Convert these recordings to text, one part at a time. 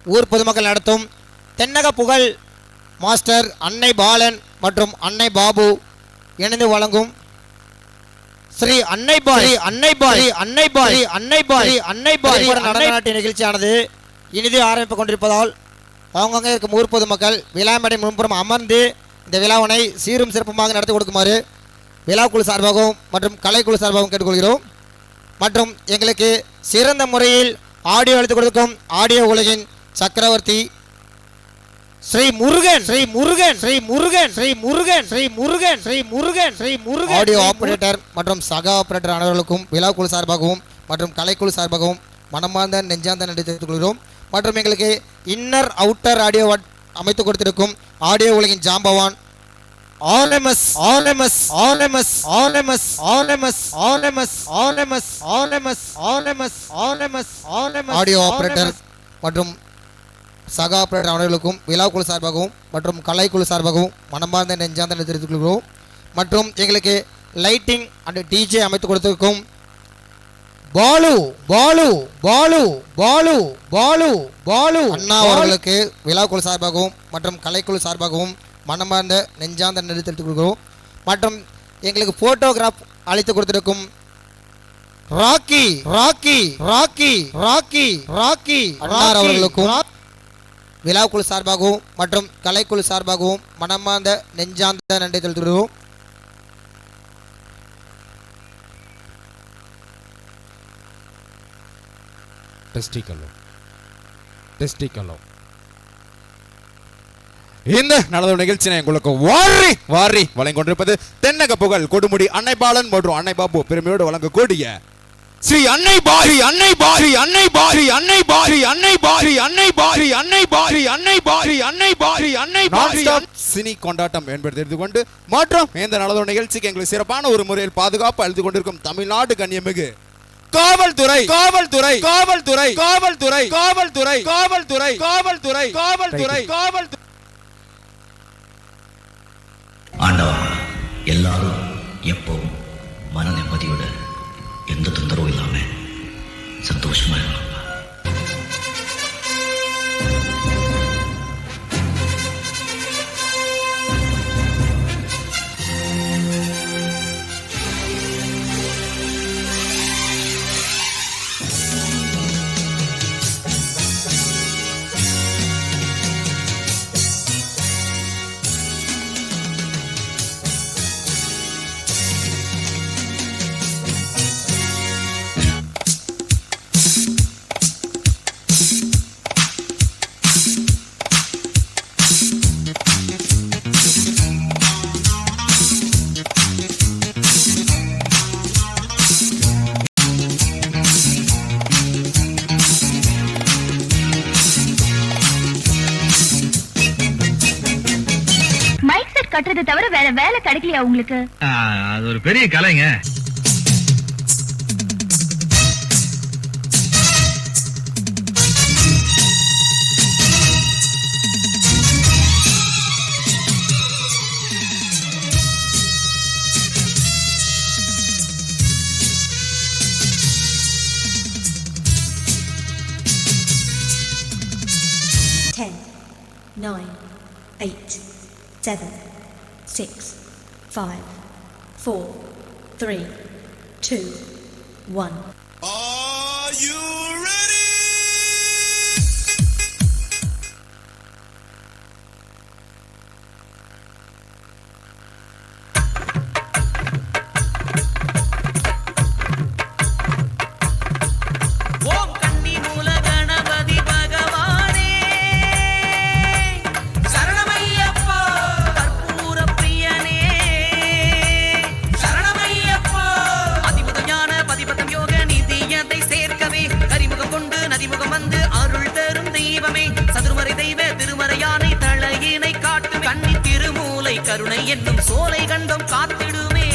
ஊர் பொதுமக்கள் நடத்தும் தென்னக புகழ் மாஸ்டர் அன்னை பாலன் மற்றும் அன்னை பாபு இணைந்து வழங்கும் ஸ்ரீ அன்னை பாய் நடன நாட்டிய நிகழ்ச்சியானது இனிது ஆரம்பித்துக் கொண்டிருப்பதால் அவங்கவுங்க இருக்கும் ஊர் பொதுமக்கள் விழா மேடை முன்புறம் அமர்ந்து இந்த விழாவினை சீரும் சிறப்புமாக நடத்தி கொடுக்குமாறு விழாக்குழு சார்பாகவும் மற்றும் கலைக்குழு சார்பாகவும் கேட்டுக்கொள்கிறோம். மற்றும் எங்களுக்கு சிறந்த முறையில் ஆடியோ அளித்துக் கொடுக்கும் ஆடியோ உலகின் சக்கரவர்த்தி ஸ்ரீ முருகன் ஆடியோ ஆபரேட்டர் மற்றும் சக ஆபரேட்டர் அனைவர்களுக்கும் விழாக்குழு சார்பாகவும் மற்றும் கலைக்குழு சார்பாகவும் மனமார்ந்த நெஞ்சார்ந்த நன்றி தெரிவித்துக் கொள்கிறோம். மற்றும் எங்களுக்கு இன்னர் அவுட்டர் ஆடியோ அமைத்து கொடுத்திருக்கும் ஆடியோ உலகின் ஜாம்பவான் ஆடியோ ஆபரேட்டர் மற்றும் சக ஆபரேட்டர் அவர்களுக்கும் விழாக்குழு சார்பாகவும் மற்றும் கலைக்குழு சார்பாகவும் மனமார்ந்த நெஞ்சார்ந்த நன்றி தெரிவித்துக் கொள்கிறோம். மற்றும் எங்களுக்கு லைட்டிங் அண்ட் டிஜே அமைத்து கொடுத்திருக்கும் அண்ணா அவர்களுக்கு விழாக்குழு சார்பாகவும் மற்றும் கலைக்குழு சார்பாகவும் மனமார்ந்த நெஞ்சார்ந்த நன்றி தெரிவித்துக் கொள்கிறோம். மற்றும் எங்களுக்கு போட்டோகிராஃப் அளித்து கொடுத்திருக்கும் ராக்கி அண்ணார் அவர்களுக்கும் விழாக்குழு சார்பாகவும் மற்றும் கலைக்குழு சார்பாகவும் மனமார்ந்த நெஞ்சார்ந்த நன்றி தெரிவித்துக் கொள்கிறோம். இந்த நடந்த நிகழ்ச்சியை உங்களுக்கு வாரி வழங்கிக் கொண்டிருப்பது தென்னக புகழ் கொடுமுடி அன்னை பாலன் மற்றும் அன்னை பாபு பெருமையோடு வழங்கக்கூடிய ஸ்ரீ அன்னை பாரி சினி கொண்டாட்டம் என்பதை தெரிந்து கொண்டு மற்றும் இந்த நடந்த நிகழ்ச்சிக்கு எங்களுக்கு சிறப்பான ஒரு முறையில் பாதுகாப்பு அளித்துக் கொண்டிருக்கும் தமிழ்நாடு கண்ணியமிகு காவல்துறை ஆண்டவா, எல்லாரும் எப்பவும் மன நிம்மதியோட எந்த தொந்தரவும் இல்லாம சந்தோஷமா இருக்கணும். கட்டுறதை தவிர வேற வேலை கிடைக்கலையா உங்களுக்கு? அது ஒரு பெரிய கலைங்க. Ten, 9, 8, 7, 6, 5, 4, 3, 2, 1. Are you ready? கருணை என்னும் சோலை கண்டம் காத்திடுமே.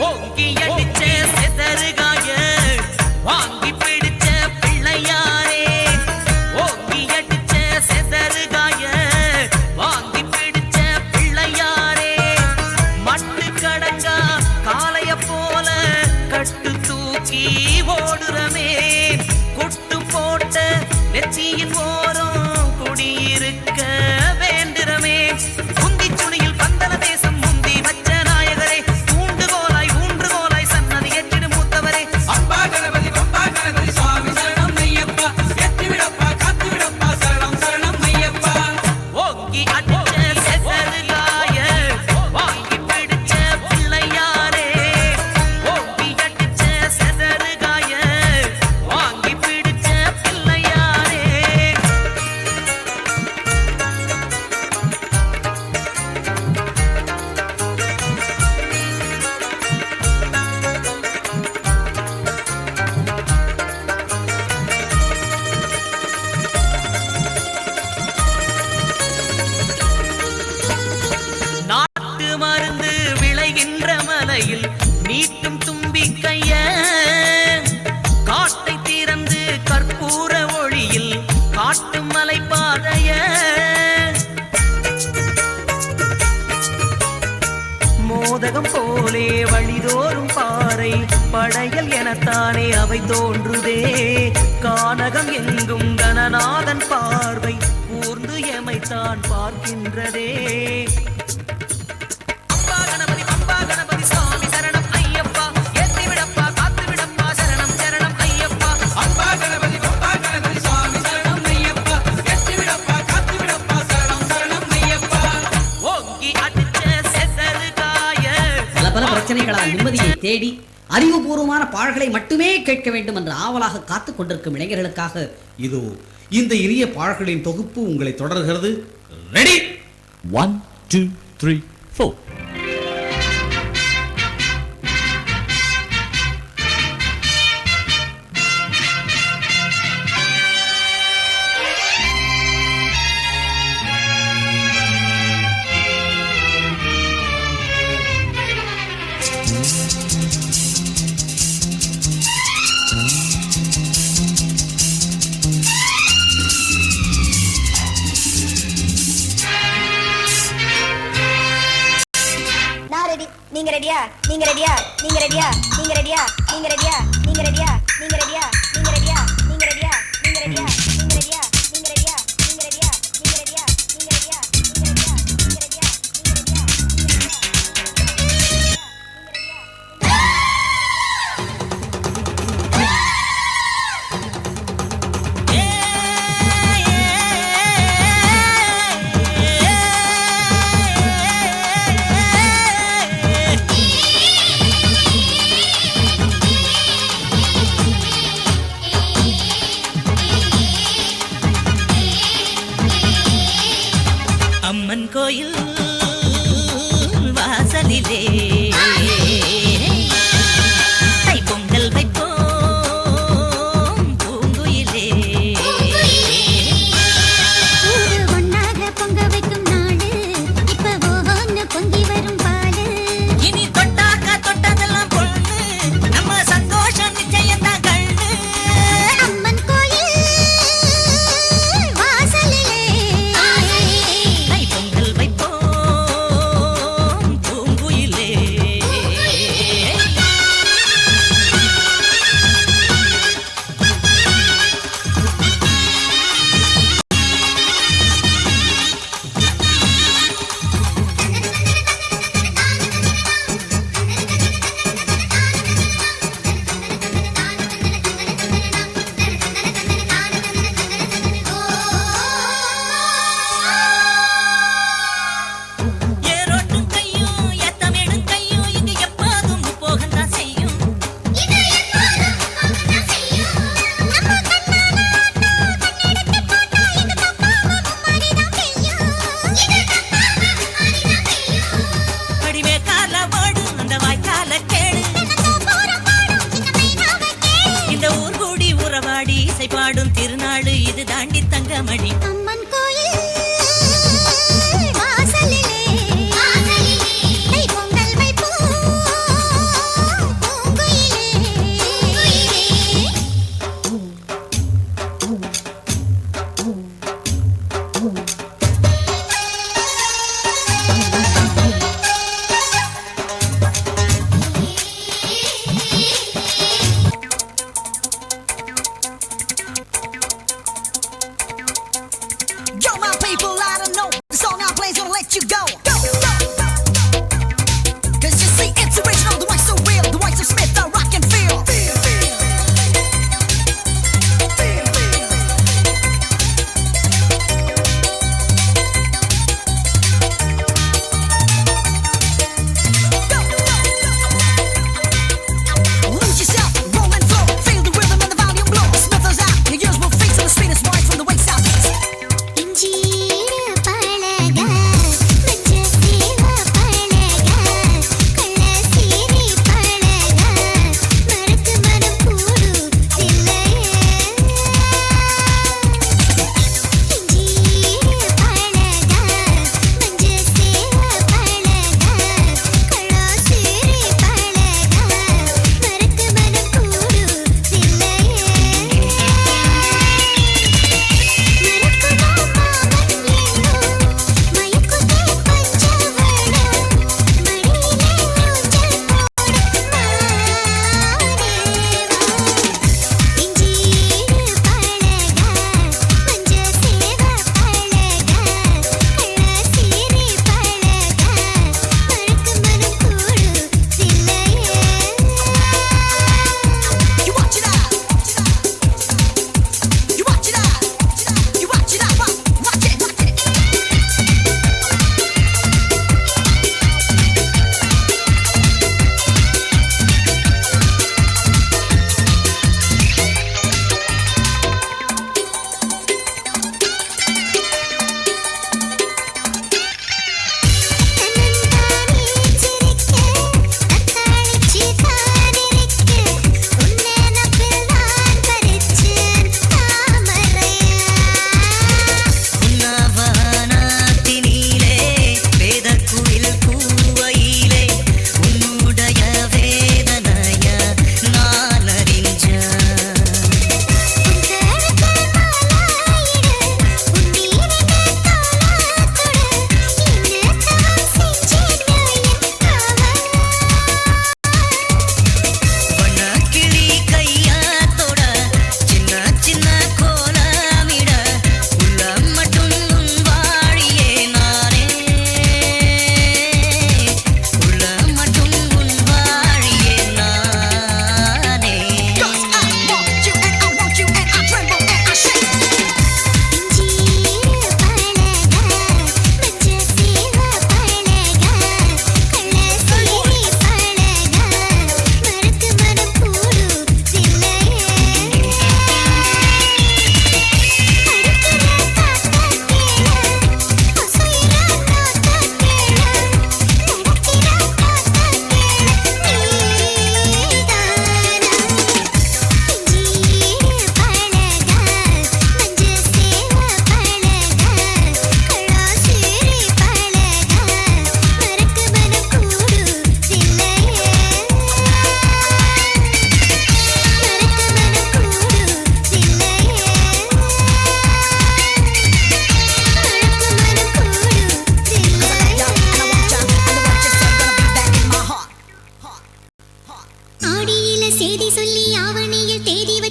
ஓங்கி அடிச்சே சிதற தும்பிக்கைய காட்டை திறந்து கற்பூர ஒளியில் காட்டும் மலை பாதைய மோதகம் போலே வழிதோறும் பாறை படையல் எனத்தானே அவை தோன்றுதே கானகம் எங்கும் கணநாதன் பார்வை கூர்ந்து எமைத்தான் பார்க்கின்றதே அம்பா கணபதி சுவாமி சரணம் ஐயப்பா ஏத்தி விடப்பா காத்து விடப்பா சரணம் சரணம் ஐயப்பா அம்பா கணபதி சுவாமி சரணம் ஐயப்பா ஏத்தி விடப்பா காத்து விடப்பா சரணம் சரணம் ஐயப்பா ஓங்கி அடிச்ச செசரு காய பல பிரச்சனைகளால் நிம்மதியை தேடி அறிவுபூர்வமான பாடல்களை மட்டுமே கேட்க வேண்டும் என்று ஆவலாக காத்துக் கொண்டிருக்கும் இளைஞர்களுக்காக இதோ இந்த இனிய பாடல்களின் தொகுப்பு உங்களை தொடர்கிறது. ரெடி 1 2 3 4. நீங்க ரெடியா நீங்க ரெடியா நீங்க ரெடியா நீங்க ரெடியா நீங்க ரெடியா நீங்க ரெடியா நீங்க ரெடியா நீங்க ரெடியா நீங்க ரெடியா நீங்க ரெடியா நீங்க ரெடியா நீங்க ரெடியா நீங்க ரெடியா நீங்க ரெடியா நீங்க ரெடியா நீங்க ரெடியா நீங்க ரெடியா அம்மன் கோயில் வாசலிலே தை பொங்கல் வைப்போம் பூங்குயிலே ஒன்னாக பொங்க வைக்கும் நாடு இப்ப ஒவ்வொன்னு பொங்கி வரும் பாடு இனி தொட்டாக்கா தொட்டதெல்லாம் பொண்ணு நம்ம சந்தோஷம் நிச்சயத்தான் கண்ணு அம்மன் கோயில் வாசலிலே தை பொங்கல் வைப்போம் பூங்குயிலே ஏரோட்டும் கையும் ஏத்தமிடும் கையும் இங்கு எப்போதும் போகத்தான் செய்யும் படிவே கால ஓடும் அந்த வாய்க்கால கேளு இந்த ஊர் கூடி உறவாடி இசை பாடும் திருநாடு இது தாண்டி தங்கமணி அம்மன் கோயில் வாசலிலே தை பொங்கல் வைப்போம் பூங்குயிலே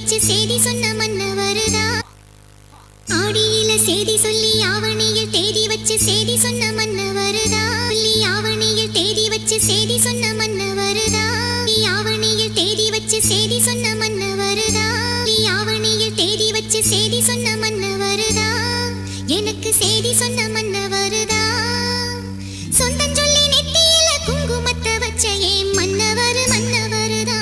வச்சு செய்தி சொன்ன மன்னவருதா ஆடியில செய்தி சொல்லி ஆவணியில் தேதி வச்சு செய்தி சொன்ன மன்னவருதா சொல்லி ஆவணியில் தேதி வச்சு செய்தி சொன்ன மன்னவருதா ஆவணியில் தேதி வச்சு செய்தி சொன்ன மன்னவருதா ஆவணியில் தேதி வச்சு செய்தி சொன்ன மன்னவருதா எனக்கு செய்தி சொன்ன மன்னவருதா சொந்தம் சொல்லி நெத்தியில குங்குமத்தை வச்ச ஏன் மன்னவர் மன்னவருதா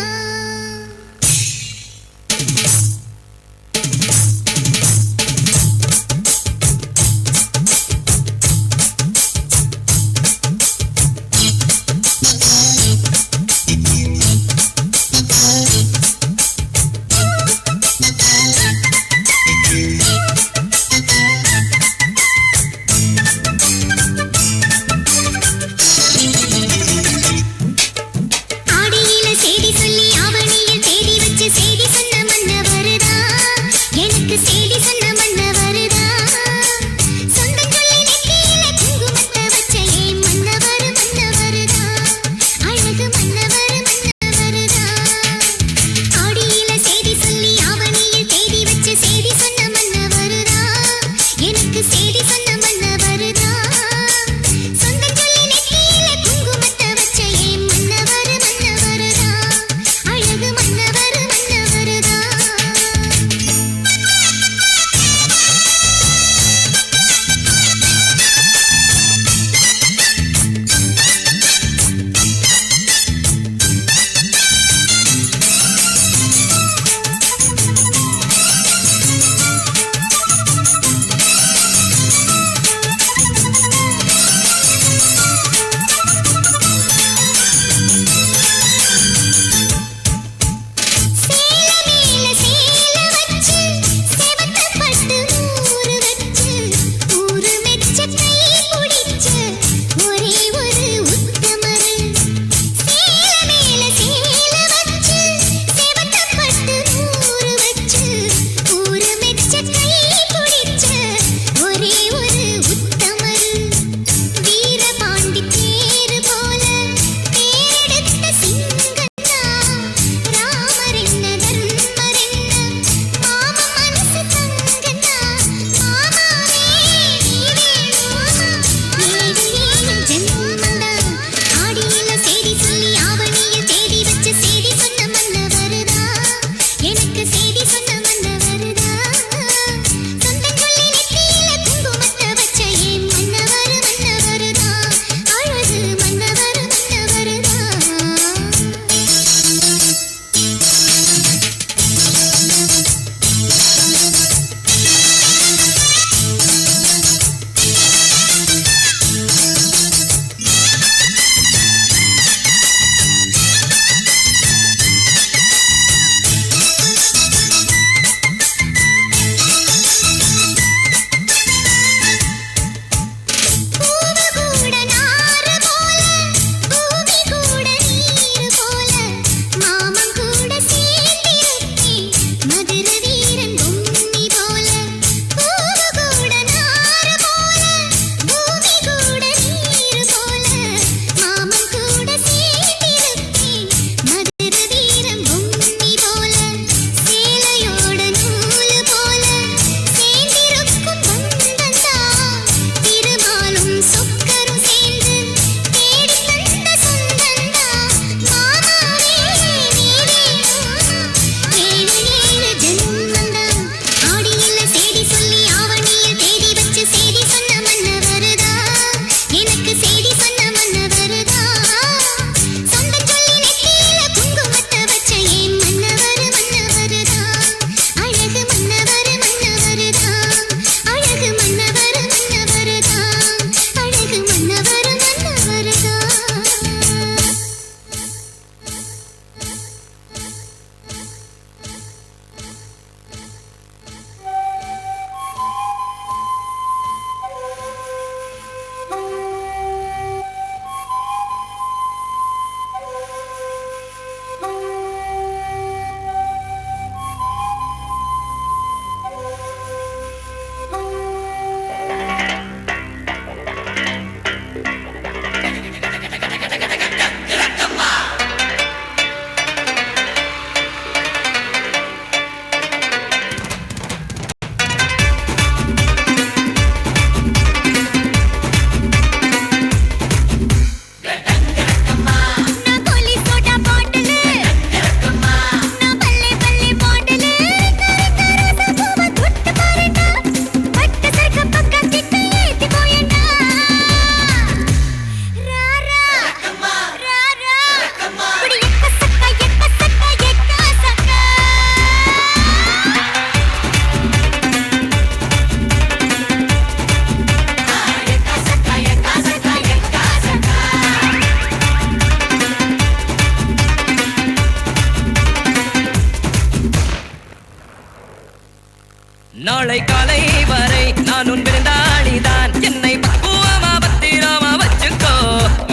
நாளை காலை வரை நான் உன் விருந்தாளிதான். என்னை பக்குவமா பத்திரமா வச்சுக்கோ.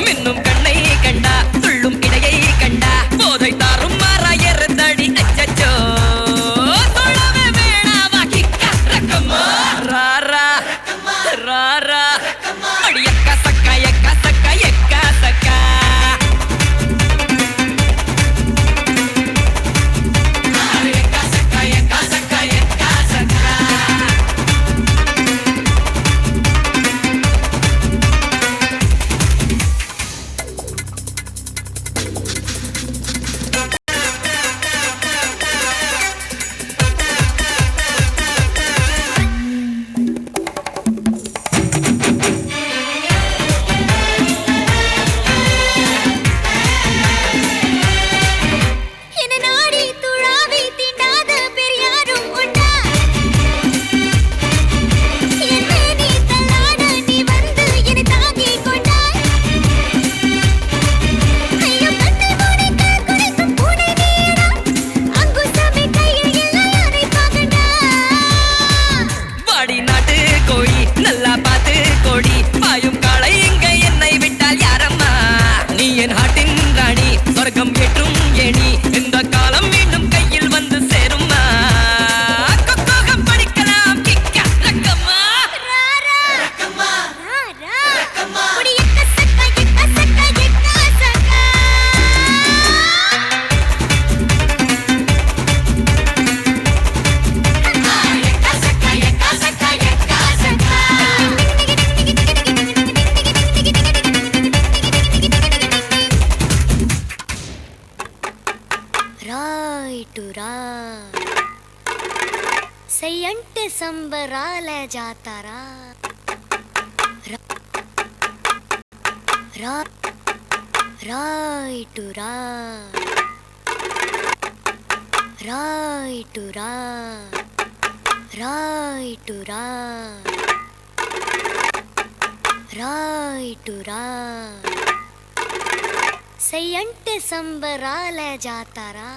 மின்னும் கண்ணை கண்டா துள்ளும் இடையை கண்டா போதை தாரும் மாறாயர் தடி அச்சச்சோ. சொல்லவே வேணாமா கிக்கா ரக்கம்மா ராரா ராரா அடி எக்கா சக்கா எக்கா சக்கா எக்கா சக்கா. என நாடி துழாவி தீண்டாத பெரியாரும் உண்டா? என் மேனி தள்ளாட நீ வந்து என்னை தாங்கிக் கொண்டாய். ஐயோ கண்ணை மூடிக்க குடிக்கும் பூனை நீடா. அங்குசமே கையில் எல்லாம் அணைப்பாகண்டா. வாடி நாட்டு கோழி நல்லா பார்த்து கோடி பாயும் காளை இங்க என்னை விட்டால் யாரம்மா. நீ என் ஹாட்டின் ராணி சொர்க்கம் ஏற்றும் ஏணி. இந்த காலம் மீண்டும் கையில் வந்து சேரும்மா. கொக்கோகம் படிக்கலாம் கிக்கா ரக்கம்மா ராரா ராரா குடி எக்க சக்கா எக்க சக்கா எக்க சக்கா. రాయిటురా సయ్యంటే సంబరాల జాతారా. రాయిటురా రాయిటురా రాయిటురా రాయిటురా సయ్యంటే సంబరాల జాతారా.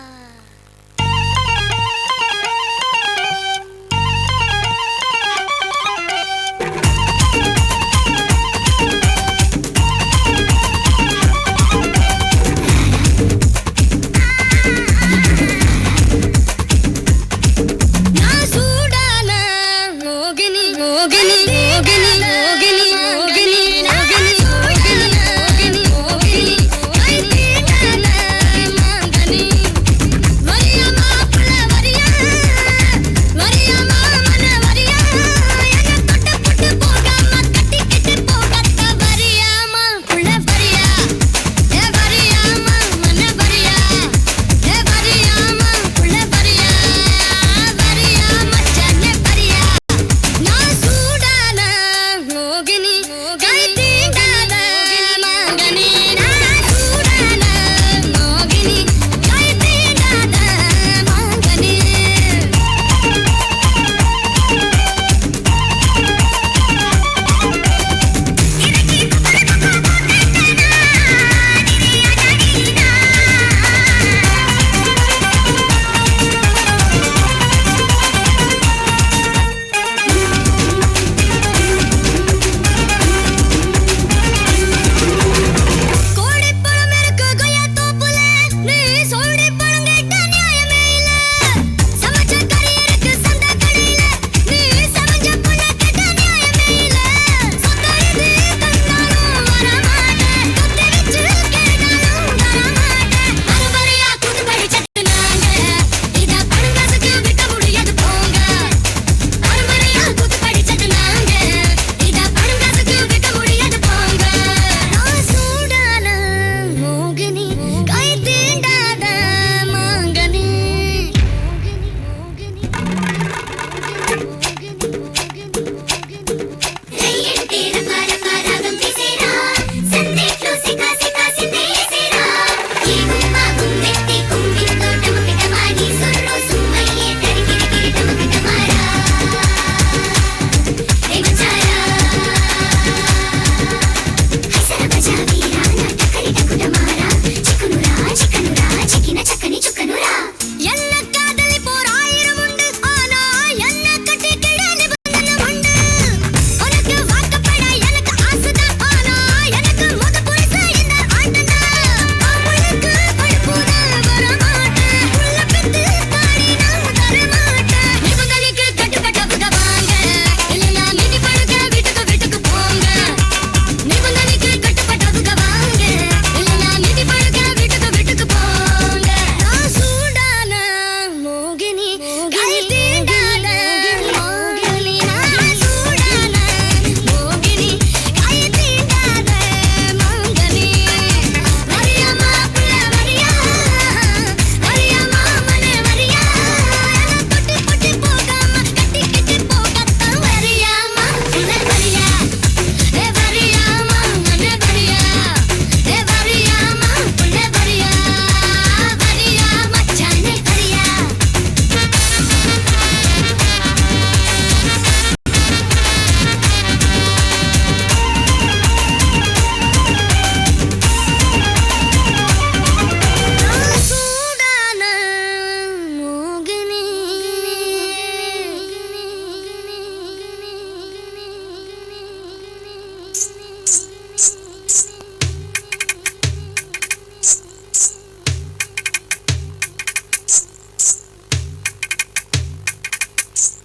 నా సూడాన మోగిని మోగిని మోగిని మోగిని మోగిని మోగిని మోగిని మోగిని మోగిని ఐ తీటాన మందని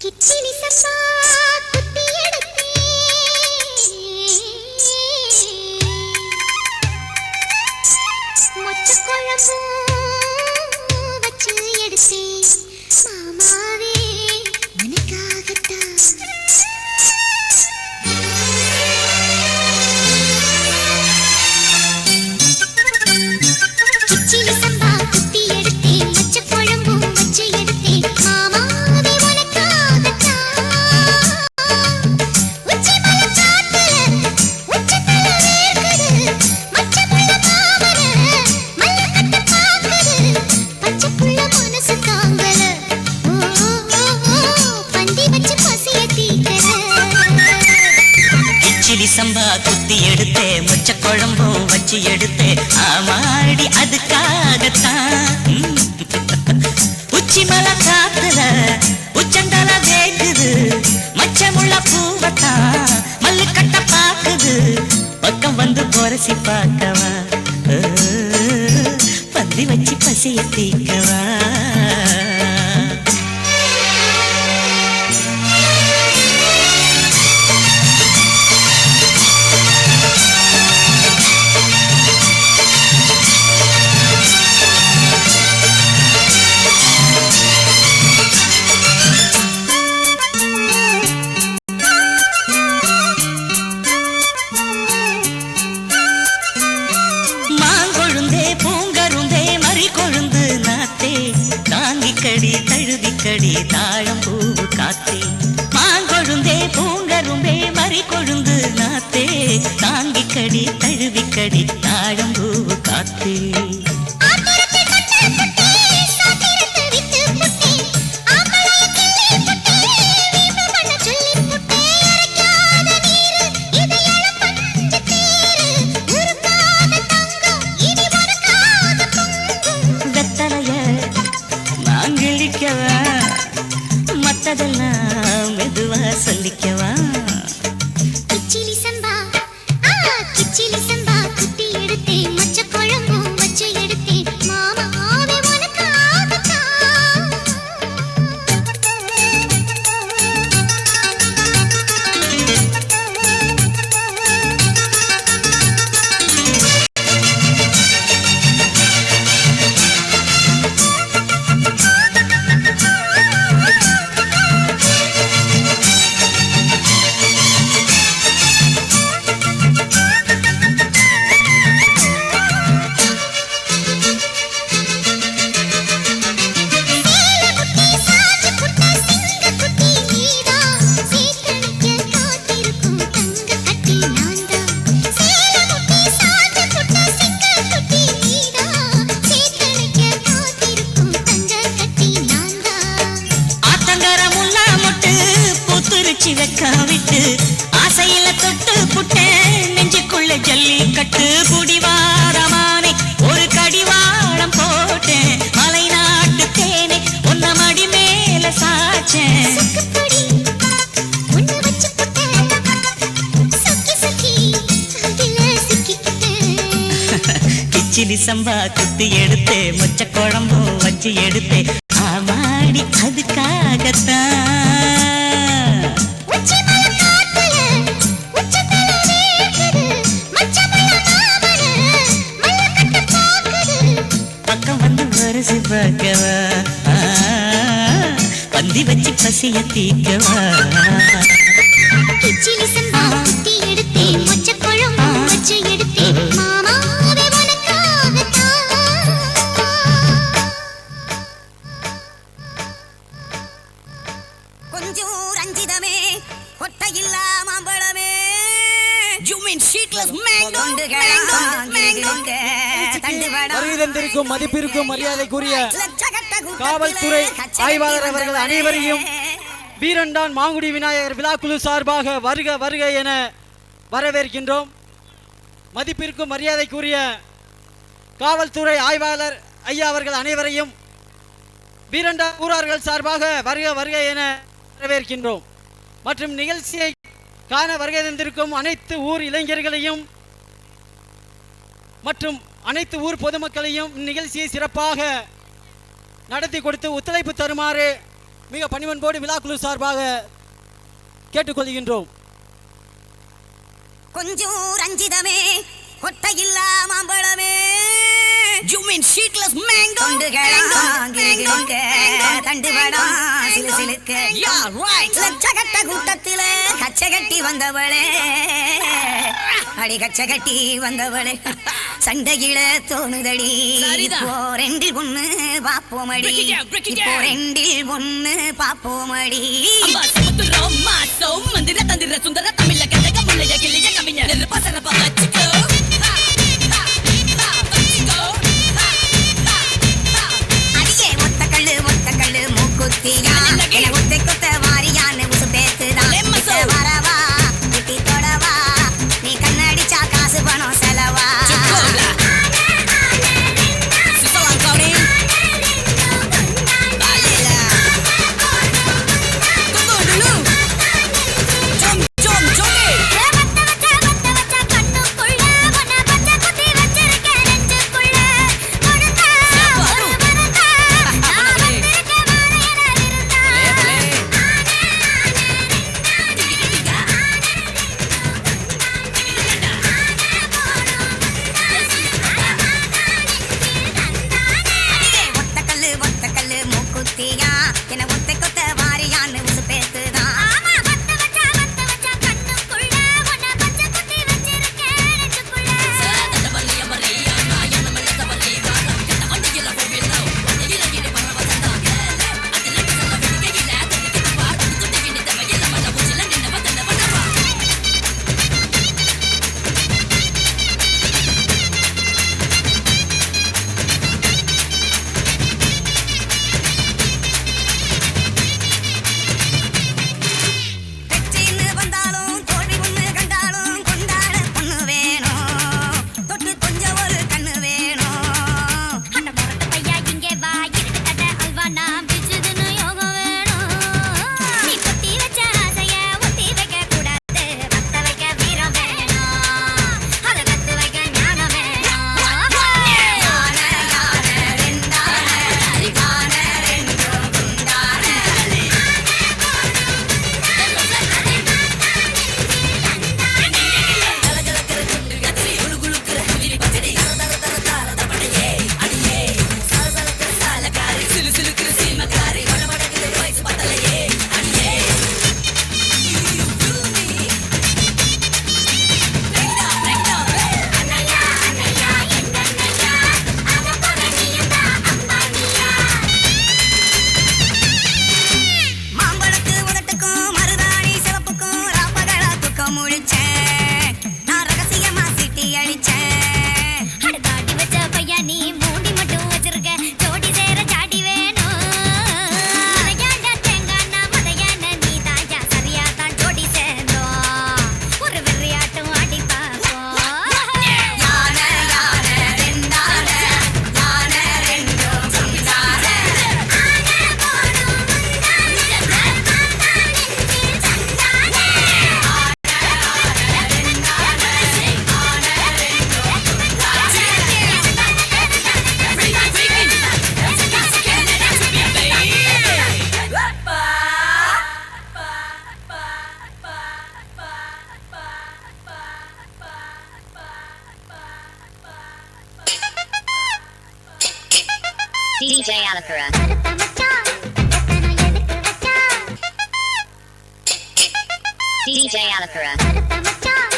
கிச்சிலி சம்பா குத்தி எடுத்தே மொச்ச குழம்பு வச்சு எடுத்தே மாமாவே உனக்காகத்தான் கிச்சிலி சம்பா குத்தி எடுத்தே மொச்ச குழம்பு வச்சு எடுத்தே மாமாவே சம்பா குத்தி எடுத்தே மொச்ச குழம்பும் வச்சு எடுத்தே ஆமாடி அதுக்காகத்தான் உச்சி மலை காத்துல உச்சந்தல வேக்குது மச்சமுள்ள பூவத்தான் மல்லு கட்ட பாக்குது பக்கம் வந்து பொரசி பார்க்கவா பந்தி வச்சு பசிய தீக்கவா கடி தழுவி கடி தாழம் பூவு காத்தே மாங்கொழுந்தே பூங்கரும்பே மறி கொழுந்து நாத்தே தாங்கி கடி தழுவி கடி தாழம் பூவு காத்தே மத்ததெல்லாம் மெதுவா சொல்லிக்கவா கிச்சிலி சம்பா கிச்சிலி சம்பா குத்தி எடுத்தே மொச்ச குழம்பும் வச்சு எடுத்தே மாமாவே விட்டு ஆசையில தொட்டு புட்டேன் நெஞ்சுக்குள்ள ஜல்லி கட்டு புடிவாரமானே ஒரு கடிவாளம் போட்டேன் மலை நாட்டு தேனே உன்ன மடி மேல சாச்சேன் கிச்சிலி சம்பா குத்தி எடுத்தே மொச்ச குழம்பும் வச்சு எடுத்தே ஆமாடி அதுக்காகத்தான் பக்கம் வந்து வரசி பார்க்கவா பந்தி வச்சு பசிய தீக்கவா கிச்சிலி சம்பா குத்தி எடுத்தே மொச்ச குழம்பு வச்சு எடுத்தே மாமாவே உனக்காகத்தான் கொஞ்சம் ரஞ்சிதமே கொட்டையில்லா மாம்பழமே You mean seedless mango? வருகிறந்திருக்கும் மதிப்பிற்கும் மரியாதைக்குரிய காவல்துறை ஆய்வாளர் அவர்கள் அனைவரையும் வீரண்டான் மாங்குடி விநாயகர் விழாக்குழு சார்பாக வருக வருக என வரவேற்கின்றோம். மதிப்பிற்கும் மரியாதைக்குரிய காவல்துறை ஆய்வாளர் ஐயா அவர்கள் அனைவரையும் வீரண்டான் ஊரார்கள் சார்பாக வருக வருக என வரவேற்கின்றோம். மற்றும் நிகழ்ச்சியை காண வருகை தந்திருக்கும் அனைத்து ஊர் இளைஞர்களையும் மற்றும் அனைத்து ஊர் பொதுமக்களையும் நிகழ்ச்சியை சிறப்பாக நடத்தி கொடுத்து ஒத்துழைப்பு தருமாறு மிக பணிவன்போடு விழாக்குழு சார்பாக கேட்டுக்கொள்கின்றோம். கொஞ்சம் ரஞ்சிதமே கொட்டையில்லா மாம்பழமே You mean sheetless mango? தண்டுவடம் சிலுசிலுக்க லட்சகட்ட கூட்டத்தில கச்சகட்டி வந்தவளே அடி கச்சகட்டி வந்தவளே சண்டையில தோணுதடி இப்போ ரெண்டில் ஒண்ணு பாப்போமடி இப்போ ரெண்டில் ஒண்ணு பாப்போமடி மந்திர தந்திர சுந்தர தமிழ கதக முள்ளைய கிளிய கவிஞர் பசரப்ப வச்சுக்கோ குத்தியா என ஒத்தை கொத்த வாரியான்னு உசு பேத்துதான் வரவா விட்டி தொடவா நீ கண்ணடிச்சா காசு பணம் செலவா DJ Alakara. DJ Alakara.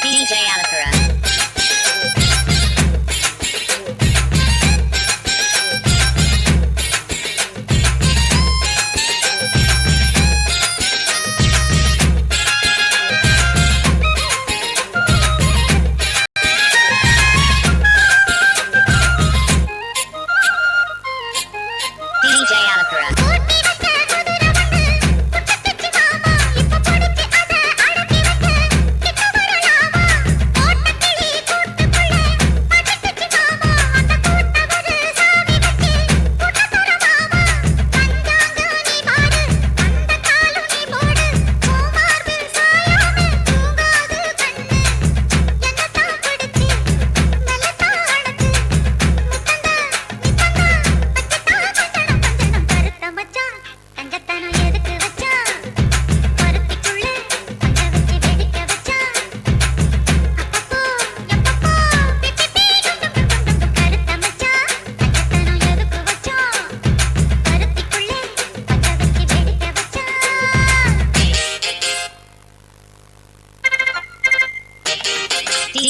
DJ Alakara.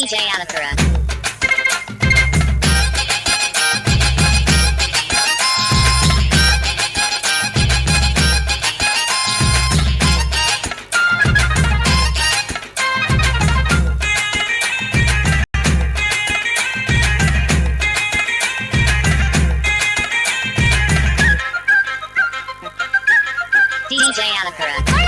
DJ Alakura. DJ Alakura.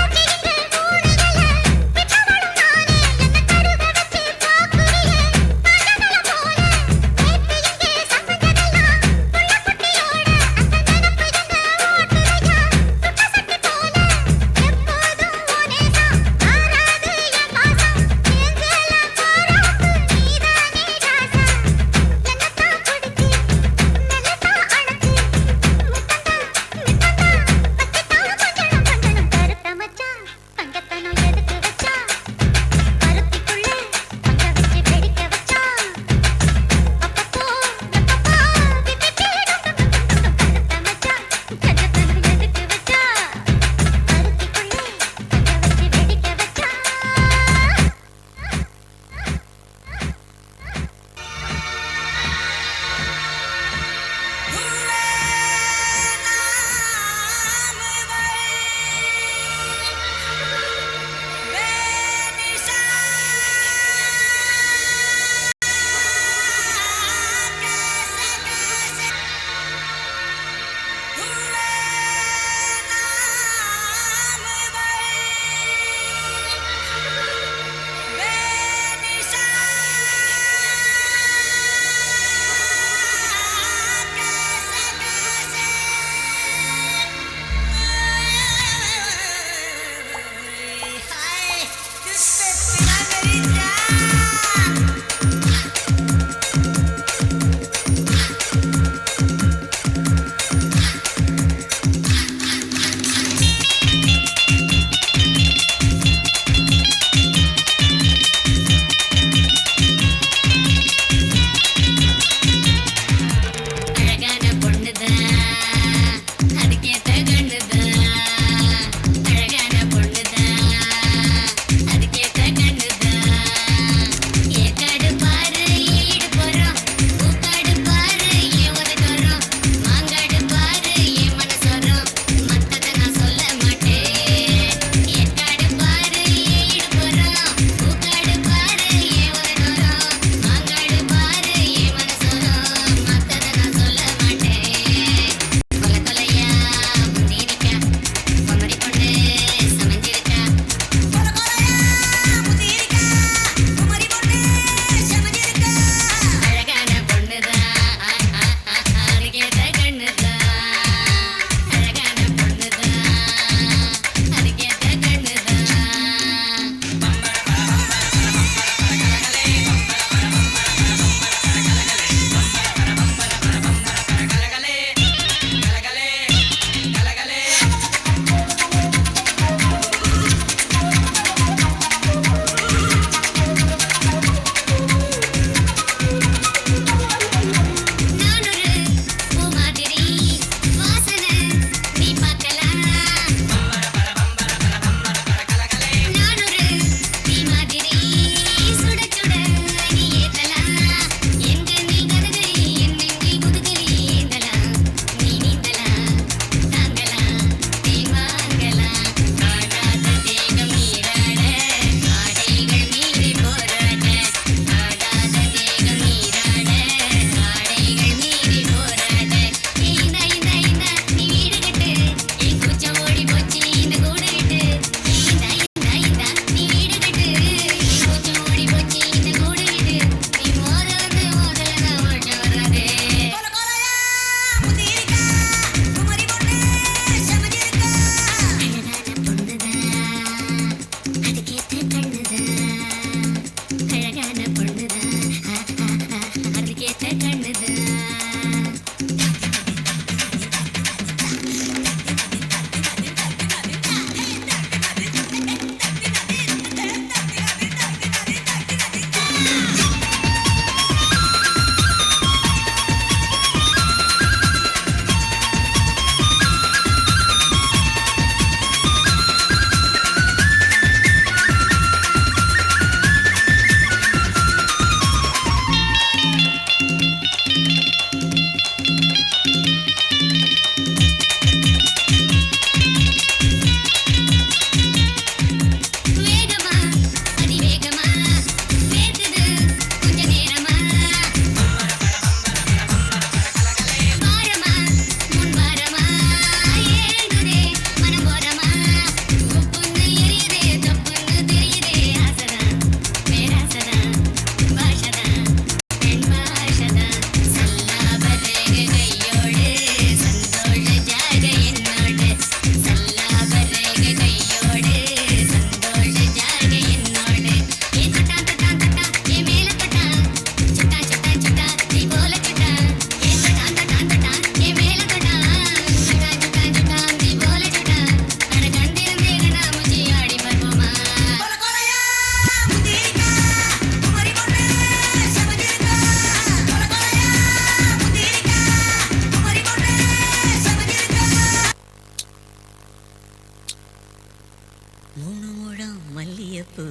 மூணு முழம் மல்லியப்பூ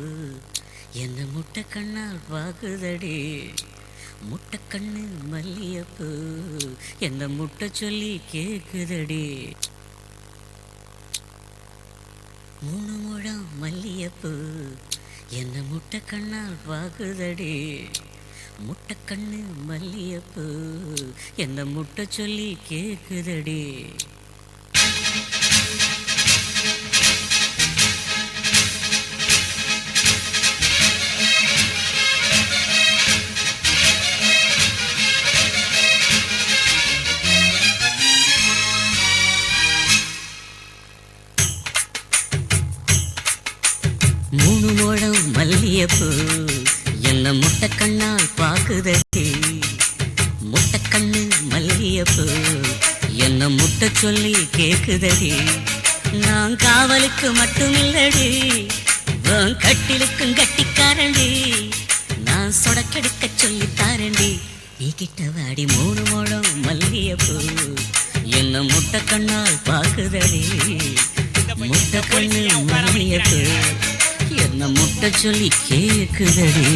என்ன முட்டை கண்ணால் பாக்குதடி, முட்டை கண்ணு மல்லியப்பூ என்ன முட்டை சொல்லி கேக்குதடி. மூணு முழம் மல்லியப்பூ என்ன முட்டை கண்ணால் பாக்குதடி, முட்டை கண்ணு மல்லியப்பூ என்ன முட்டை சொல்லி கேக்குதடி. மூணு முழம் மல்லியப்பூ என்ன முட்டை கண்ணால் பாக்குதடி, முட்டை கண்ணு மல்லியப்பூ என்ன முட்டை சொல்லி கேக்குதடி. நான் காவலுக்கு மட்டுமில்லடி, உன் கட்டிலுக்கும் கட்டிக்காரண்டி, நான் சொடக்கெடுக்க சொல்லி தாரண்டி. நீ கிட்ட வாடி மூணு முழம் மல்லியப்பூ என்ன முட்டை கண்ணால் பாக்குதடி, முட்டை கண்ணு மல்லியப்பூ என்ன முட்டை சொல்லி கேக்குதடி.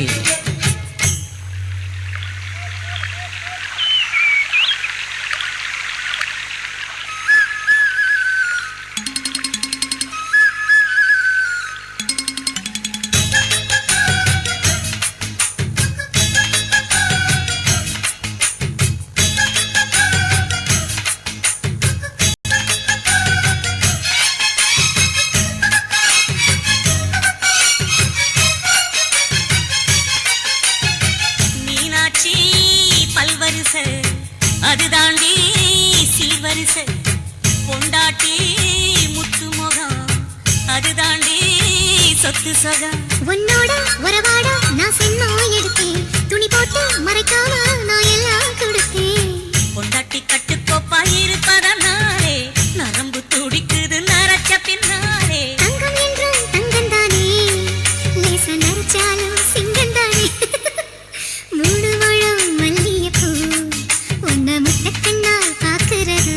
அது தாண்டி சீர்வரிசை பொண்டாட்டி முத்து முகம், அது தாண்டி சொத்து சகம். உன்னோட உறவாட நான் சென்மா எடுத்தேன், துணி போட்டு மறைக்காம நான் எல்லாம் கொடுத்தேன். பொண்டாட்டி கட்டுக்கோப்பா இருப்பதனாலே நரம்பு துடிக்குது நரச்ச பின்னாலே. தங்கம் என்றும் தங்கம் தானே, லேச நரைச்சாலும் சிங்கம் தானே. மூணு முழம் மல்லியப்பூ உன்னை முட்டை கண்ணால் பாக்குறது,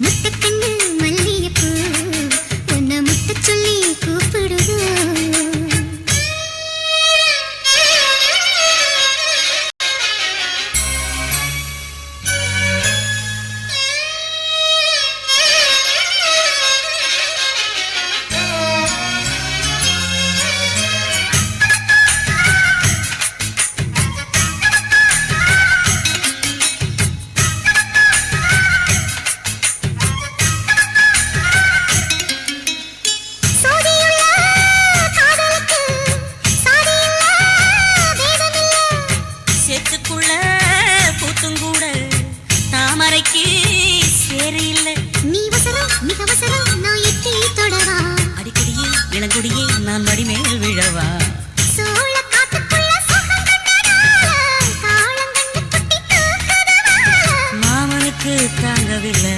முட்டை கண்ணு மல்லியப்பூ உன்னை முட்டை சொல்லி கூப்பிடுது. சேத்துக்குள்ள பூத்துங்கூட தாமரைக்கு சேரு இல்லை. நீ வசரம் மிக வசரம் நான் எட்டி தொடவா, அடிக்கடியே இளங்குடியே நான் வடிமேல் விழவா. சோழ காத்துக்குள்ள சுகம் கண்டதால தாளம் கண்டு குட்டி தூக்குதவா. மாமனுக்கு தாங்கவில்லை,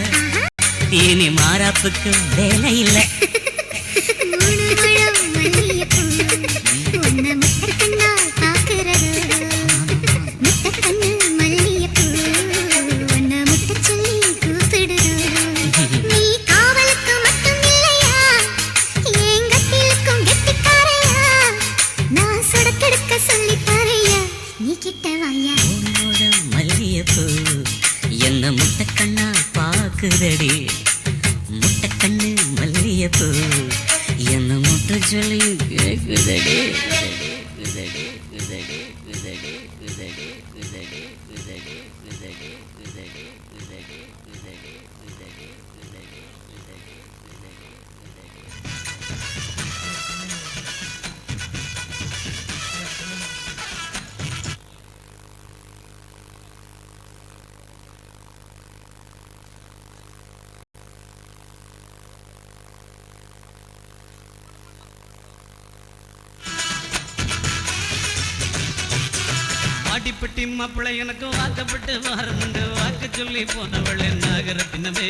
இனி மாறாப்புக்கு வேலை இல்லை. மூணு முழம் மல்லியப்பூ உன்னை முட்டை கண்ணால் பாக்குறது, முட்டை கண்ணு மல்லியப்பூ உன்னை முட்டை சொல்லி கூப்பிடுது. நீ காவலுக்கு மட்டும் இல்லையா, என் கட்டிலுக்கும் கெட்டிக்காரையா, நான் சொடக்கெடுக்க சொல்லி பாரையா, நீ கிட்ட வாயா. உன்னோட மல்லியப்பூ என்ன முட்டை கண்ணா பாக்குதடி, முட்டை கண்ணு மல்லியப்பூ என்ன முட்டை சொல்லி கேக்குதடி. அடிப்பட்டி மாப்பிள்ளை எனக்கு வாக்கப்பட்டு வாரமுண்டு, வாக்கு சொல்லி போனவள் நாகரத்தினமே.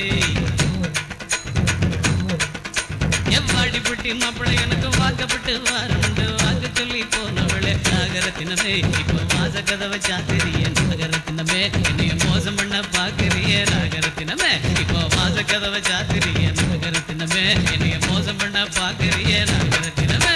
எவ்வாடி வாக்கப்பட்டு மாப்பிள்ளை எனக்கு வாக்கப்பட்டு வாரமுண்டு வாக்கு சொல்லி போனவளே நாகரத்தினமே இப்போ வாச கதவை சாத்திரிய நாகரத்தினமே என்னைய மோசம் பண்ண பாக்குறிய நாகரத்தினமே இப்போ வாச கதவை சாத்திரிய நாகரத்தினமே என்னைய மோசம் பண்ண பாக்குறிய நாகரத்தினமே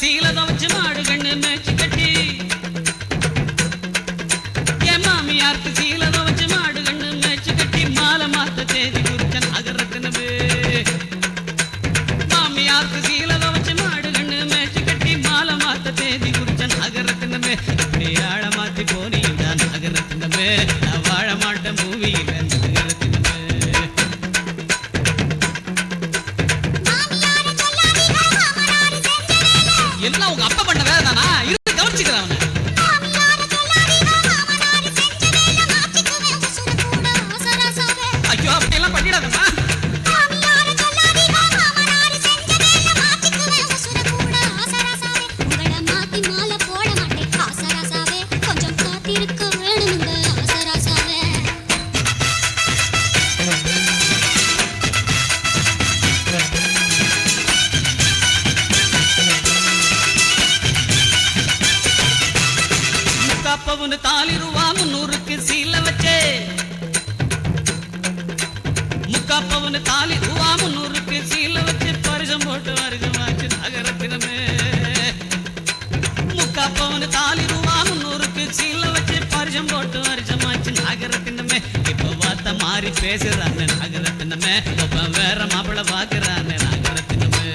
சீலத வச்சு மாடு கண்ணு மேய்ச்சி கட்டி என் மாமியாருக்கு சீலத வச்சு மாடு கண்ணு மேய்ச்சி கட்டி மாலை மாத்த தேதி குறிச்ச நாகரத்தினமே மாமியாருக்கு சீலத வச்சு மாடு கண்ணு மேய்ச்சி கட்டி மாலை மாத்த தேதி குறிச்ச நாகரத்தினமே இப்படி ஆழ மாத்தி போனீங்க நாகரத்தினமே நான் வாழ மாட்டேன் பூமியில நாகரத்தினமே எல்லாம் உங்க அப்பா பண்ண வேலை தானா இருந்து கவனிச்சுக்கிறேன் ஐயோ அப்படி எல்லாம் பண்ணிடாதம்மா முக்காப்பவுன்னு தாலி ரூபா 300க்கு சீல வச்சே முக்காப்பவுன்னு தாலி ரூபா 300க்கு சீல வச்சு பரிசம் போட்டு வருஷமாச்சு நகரத்தினமே முக்காப்பவுன்னு தாலி ரூபா 300க்கு சீல வச்சு பரிசம் போட்டு வருஷமாச்சு நகரத்தினமே இப்ப வார்த்தை மாறி பேசுறாங்க நகரத்தினமே ஒப்ப வேற மாப்பிள்ள பாக்குறாங்க நகரத்தினமே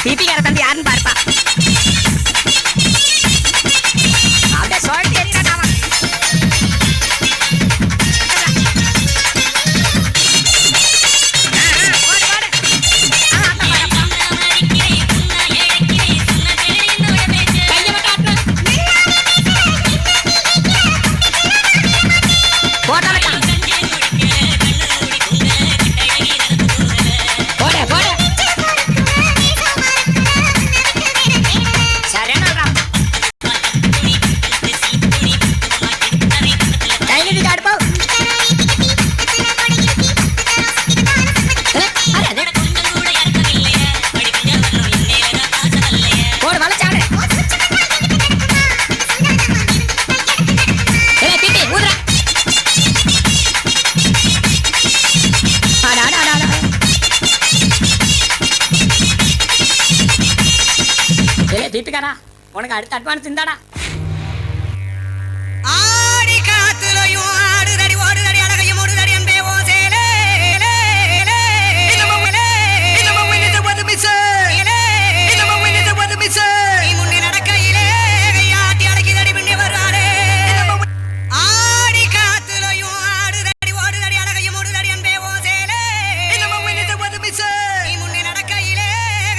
பிபிகார தம்பி யாருன்னு பார்ப்பா. அப்படியே சொல்லிட்டு எறிறான் அவன். தீபிகாரா உனக்கு அடுத்த அட்வான்ஸ் இந்தாடா. ஆடி காத்துலயும் ஆடுதடி ஓடுதடி அழகையும் ஓடுதடி அன்பே ஓ சேலே முன்னே நடக்கையிலே கையாட்டி அடக்கிதடி பின்னே வருவாரே. ஆடி காத்துலயும் ஆடுதடி ஓடுதடி அழகையும் ஓடுதடி அன்பே ஓ சேலே முன்னே நடக்கையிலே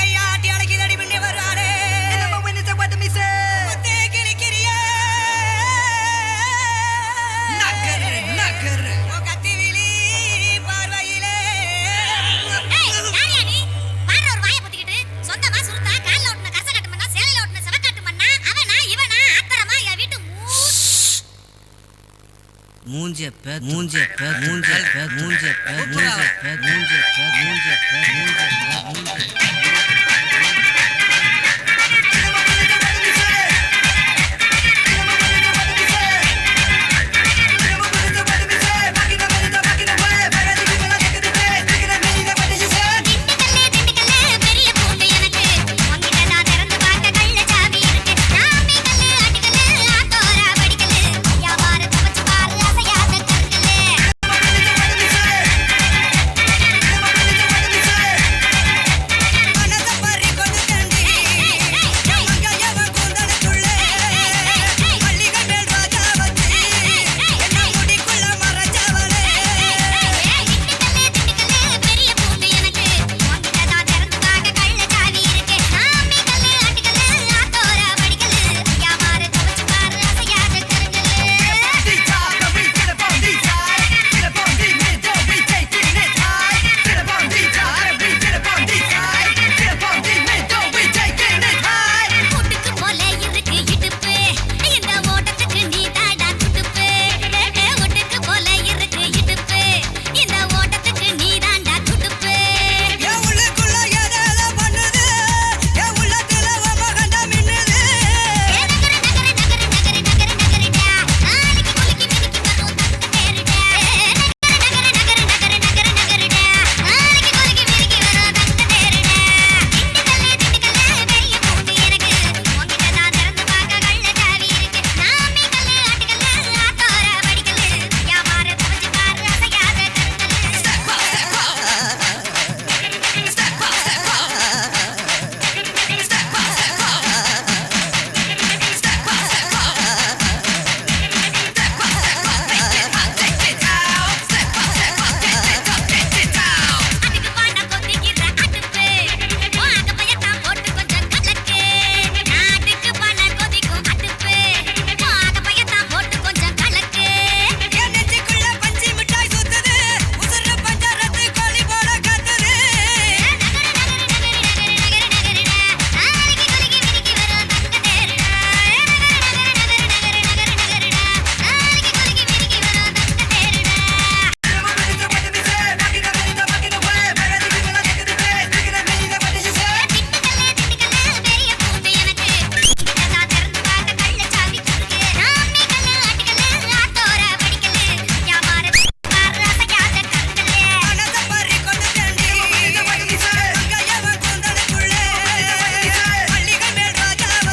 கையாட்டி அடக்கிதடி பின்னே வருவாரே. மூஞ்சிய பேர் மூஞ்சிய பேர் மூஞ்சிய பேர் மூஞ்சிய பேர் மூஞ்சிய பேர் மூஞ்சிய பேர் மூஞ்சிய பேர் மூஞ்சிய பேர்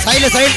சைடு சைடு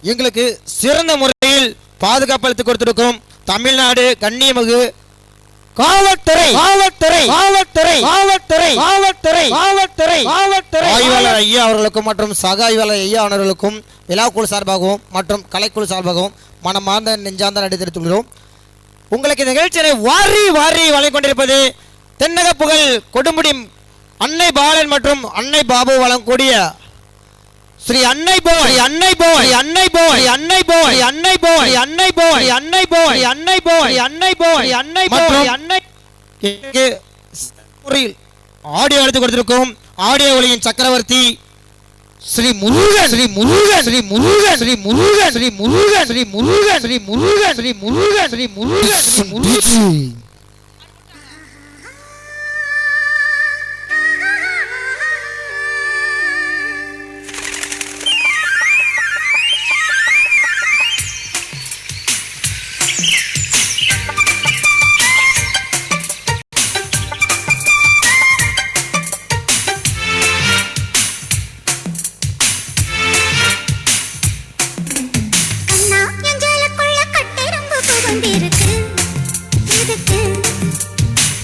எங்களுக்கு சிறந்த முறையில் பாதுகாப்பு அளித்துக் கொடுத்திருக்கும் தமிழ்நாடு கண்ணியமிகு காவல்துறை காவல்துறை காவல்துறை காவல்துறை காவல்துறை காவல்துறை காவல்துறை ஆய்வாளர் ஐயா அவர்களுக்கும் மற்றும் சக ஆய்வாளர் ஐயா அவர்களுக்கும் விழாக்குழு சார்பாகவும் மற்றும் கலைக்குழு சார்பாகவும் மனமார்ந்த நெஞ்சார்ந்த நன்றி தெரிவித்துக் கொள்கிறோம். உங்களுக்கு இந்த நிகழ்ச்சியை வாரி வாரி வழங்கிக் கொண்டிருப்பது தென்னக புகழ் கொடுமுடி அன்னை பாலன் மற்றும் அன்னை பாபு வழங்கக்கூடிய ஸ்ரீ அன்னை போய் அன்னை போய் அன்னை போய் அன்னை போய் அன்னை போய் அன்னை போய் அன்னை போய் அன்னை போய் அன்னை போய் அன்னை போய் அன்னை ஆடியோ எடுத்து கொடுத்திருக்கும் ஆடியோ ஒளியின் சக்கரவர்த்தி ஸ்ரீ முருகன் ஸ்ரீ முருகன் ஸ்ரீ முருகன் ஸ்ரீ முருகன் ஸ்ரீ முருகன் ஸ்ரீ முருகன் ஸ்ரீ முருகன் ஸ்ரீ முருகன் ஸ்ரீ முருகன் ஸ்ரீ முருகன்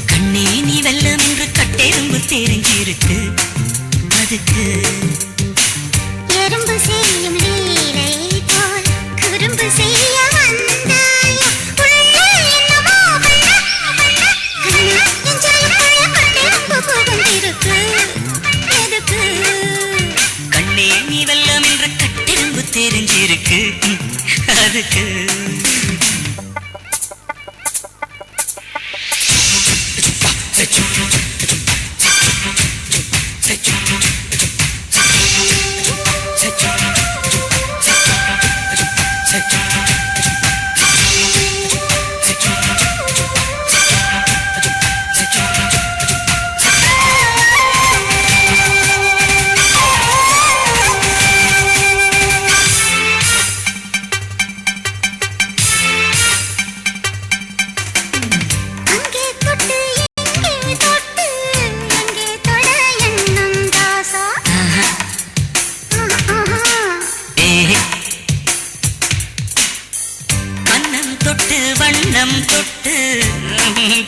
கண்ணே நீ வெல்லம் என்று கட்டெரும்பு தெரிஞ்சிருக்கு அதுக்கு எறும்பு செய்யும் லீலை போல் குறும்பு செய்ய வந்தாயா உள்ளே என்னமோ கட்டெரும்பு புகுந்திருக்கு எதுக்கு கண்ணே நீ வெல்லம் என்று கட்டெரும்பு தெரிஞ்சிருக்கு அதுக்கு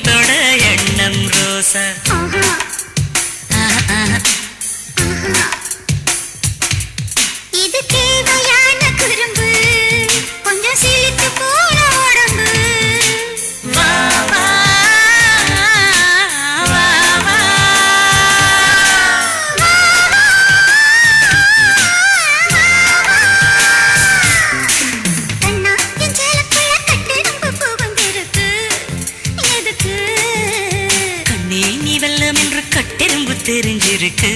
தொட எண்ணம் ரோசா இது தேவையான குறும்பு கொஞ்சம் சிலித்து போன உடம்பு வா வா வா வா கண்ணா என் சேலக்குள்ள கட்டெரும்பு புகுந்திருக்கு எதுக்கு கண்ணே நீ வெல்லம் என்று கட்டெரும்பு தெரிஞ்சிருக்கு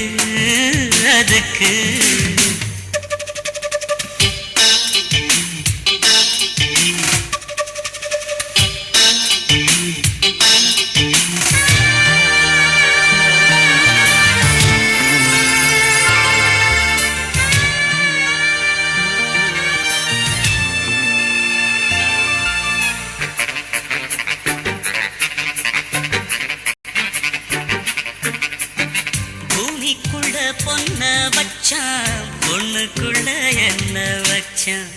அதுக்கு பூமிக்குள்ள பொன்ன வச்சான் பொண்ணுக்குள்ள என்ன வச்சான்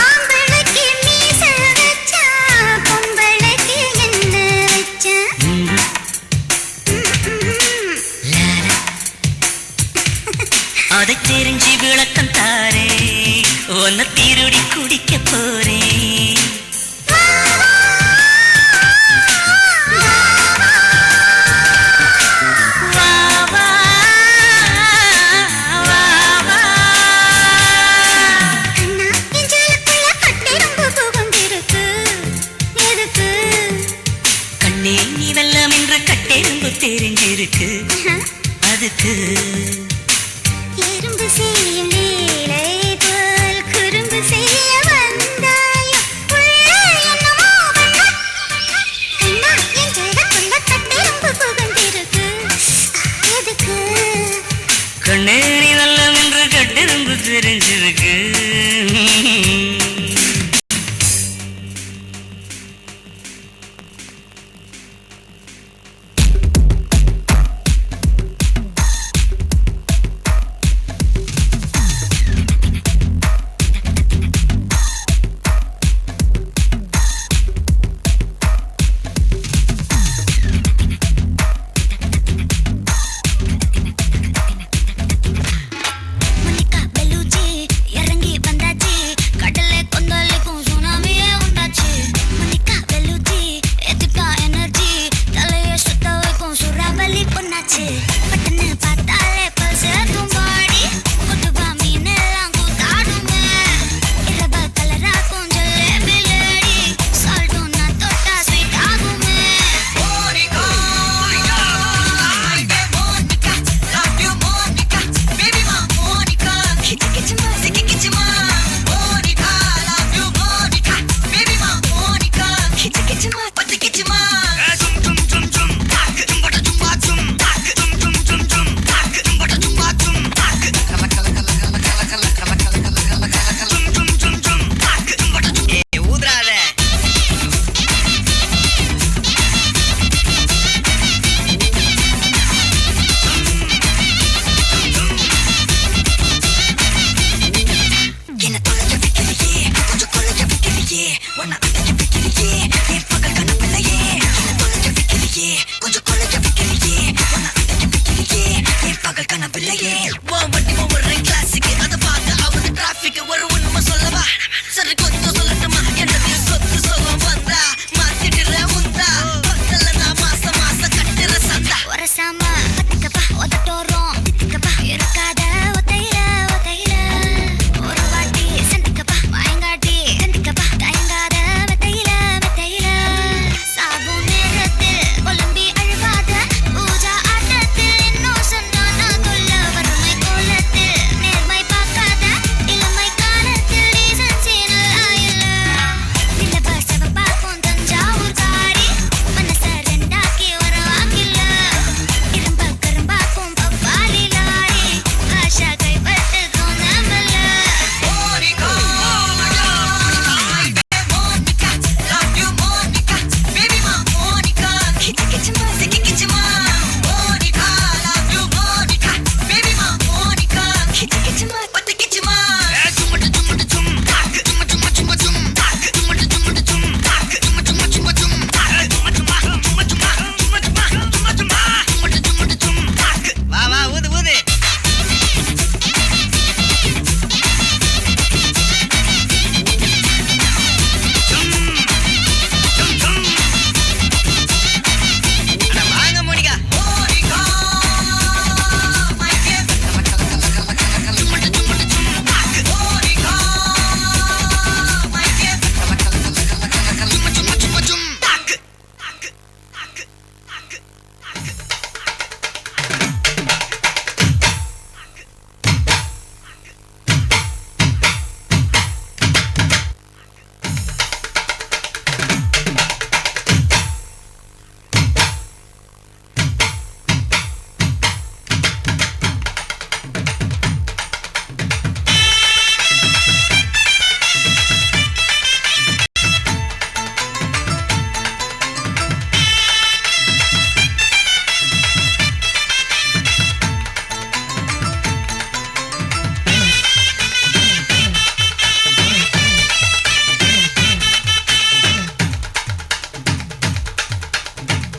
ஆம்பளைக்கு மீசை வச்சா பொம்பளைக்கு என்ன வச்சா அதை தெரிஞ்சு விளக்கம் தாரே உன்னை திருடி குடிக்க போறேன் வா வா வா வா கண்ணா என் சேலக்குள்ள கட்டெரும்பு புகுந்திருக்கு எதுக்கு கண்ணே நீ வெல்லம் என்ற கட்டெரும்பு தெரிஞ்சிருக்கு அதுக்கு எறும்பு செய்யும் லீலை போல் குறும்பு செய்ய வந்தாயா உள்ளே என்னமோ கண்ணா என் சேலக்குள்ள கட்டெரும்பு புகுந்திருக்கு எதுக்கு கண்ணே நீ வெல்லம் என்று கட்டெரும்பு தெரிஞ்சிருக்கு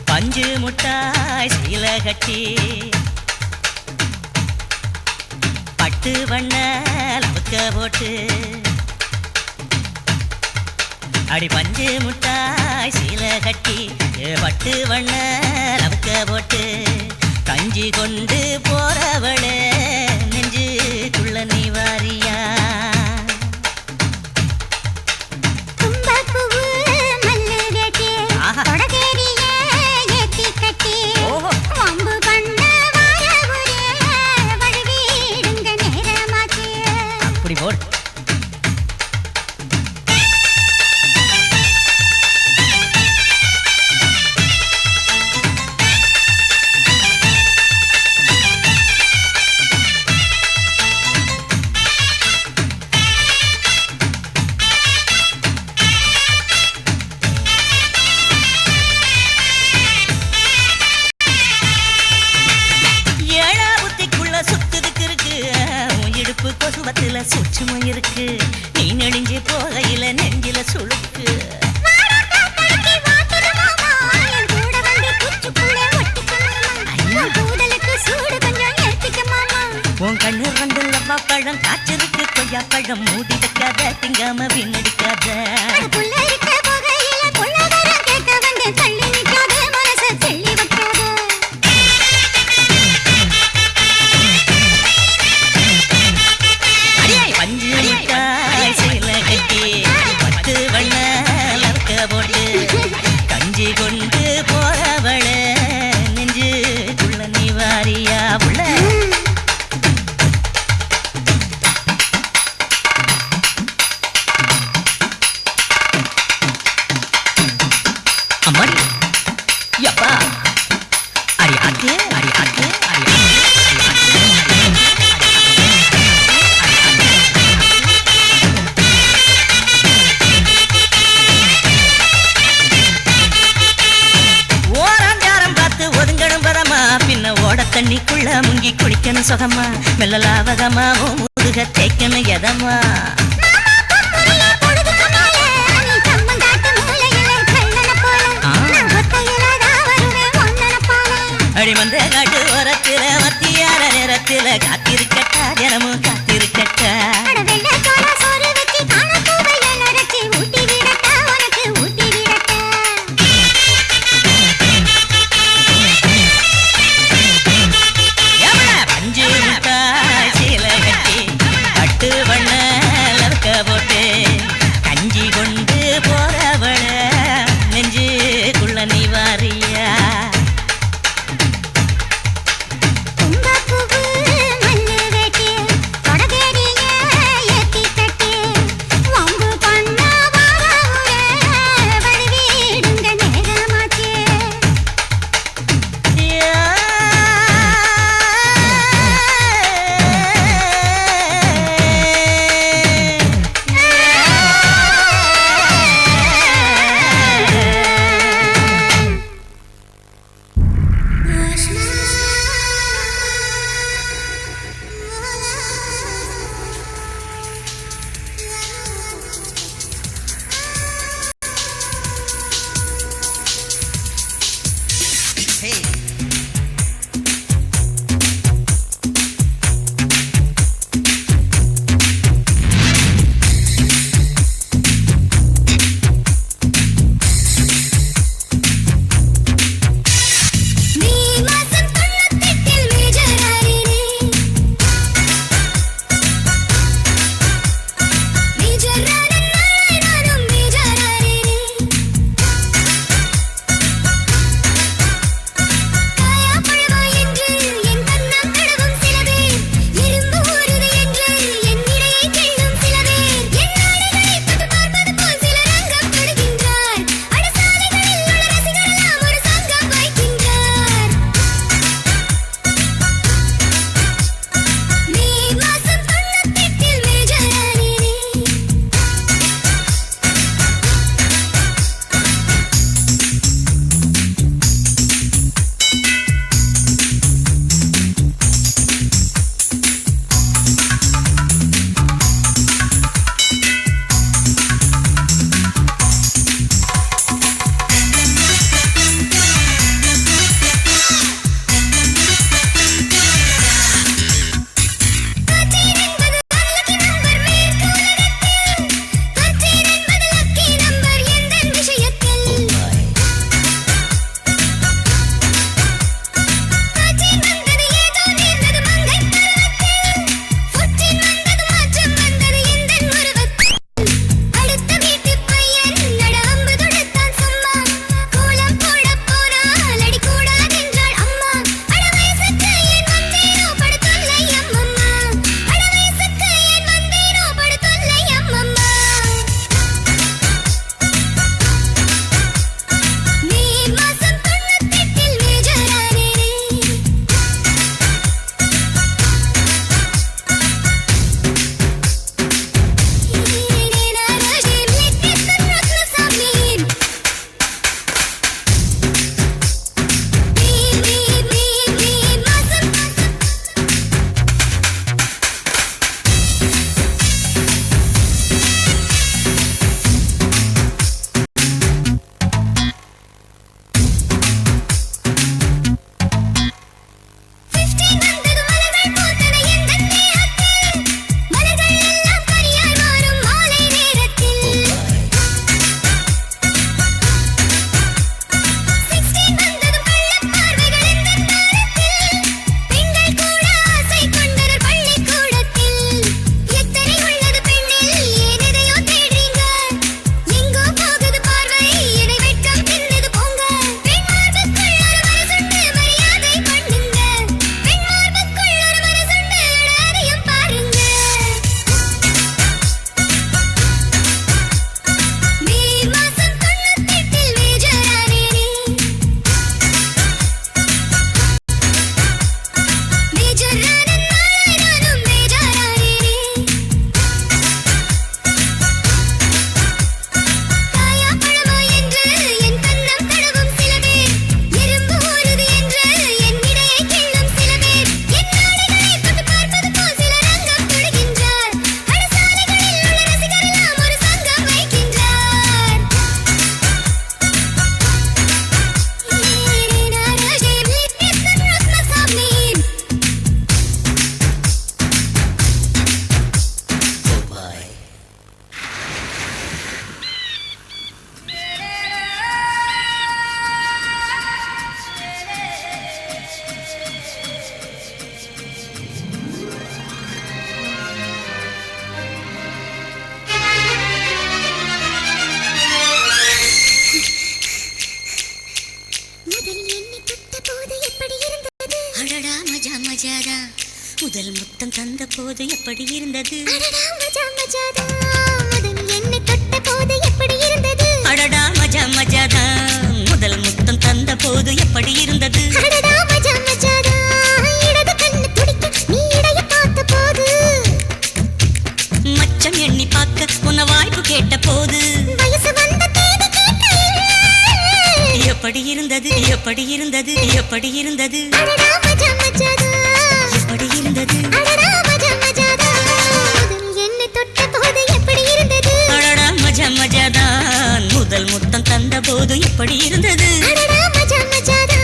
பஞ்சு முட்டாய் சீல கட்டி பட்டு வண்ண லவுக்க போட்டு அடி பஞ்சு முட்டாய் சீல கட்டி பட்டு வண்ண லவுக்க போட்டு கஞ்சி கொண்டு போறவளே நெஞ்சுக்குள்ள நீ வாரியா அப்படி போடு கொசுவத்துல சுச்சுமும் இருக்கு நீ நெடுஞ்சி போகையில நெஞ்சில சுளுக்கு உன் கண்ணு ரெண்டு லவ்வா பழம் காய்ச்சிருக்கு கொய்யா பழம் மூடி வைக்காத திங்காம வீணடிக்காத கஞ்சி கொண்டு போறவள நெஞ்சுக்குள்ள நீ வாரியா உள்ள அம்மாடி யப்பா அடி ஆத்தே அடி ஆத்தே அடி தண்ணிக்குள்ள முங்கி குளிக்கணும் சுகமா மெல்ல லாவகமா முதுக தேய்க்கணும் எதமா அடிமந்த காட்டு ஓரத்துல மத்தியான நேரத்துல காத்திருக்கட்டா தினமும் காத்திருக்கட்டா பஞ்சு முட்டாய் சீல கட்டி பட்டு வண்ண லவக்க போட்டு கஞ்சி கொண்டு போறவள நெஞ்சுக்குள்ள நீ வாரியா கும்பப்பூவு மல்லு வெட்டி கொடகேடிய ஏத்தி அடடா மஜா மஜாதா முதல் முத்தம் தந்த போது எப்படி இருந்தது அடடா மஜா மஜாதா முதல் என்னை தொட்ட போது எப்படி இருந்தது அடடா மஜா மஜாதா முதல் முத்தம் தந்த போது எப்படி இருந்தது அடடா மஜா மஜாதா இடது கண்ணு துடிக்க நீ இடைய பார்த்த போது மச்சம் எண்ணி பார்க்க உன்ன வாய்ப்பு கேட்ட போது வயசு வந்த தேதி எப்படி இருந்தது எப்படி இருந்தது எப்படி இருந்தது அடடா மஜா மஜாதா எப்படி இருந்தது அடடா மஜா மஜாதா முதல் என்னை தொட்ட போது எப்படி இருந்தது அடடா மஜா மஜாதா முதல் முத்தம் தந்த போது எப்படி இருந்தது அடடா மஜா மஜாதா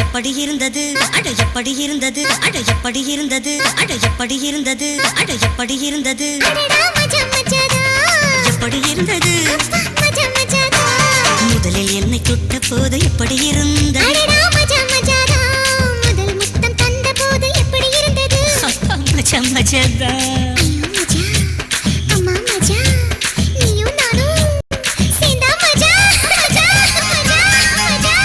எப்படி இருந்தது அட எப்படி இருந்தது அட எப்படி இருந்தது அட எப்படி இருந்தது அடடா மஜா மஜாதா எப்படி இருந்தது மஜா மஜாதா முதலில் என்னை தொட்ட போது எப்படி இருந்தது அடடா மஜா மஜாதா முதல் முத்தம் தந்த போது எப்படி இருந்தது மஜா மஜாதா மஜா அம்மா மஜா நீயும் நானும் சேர்ந்தா மஜா மஜா மஜா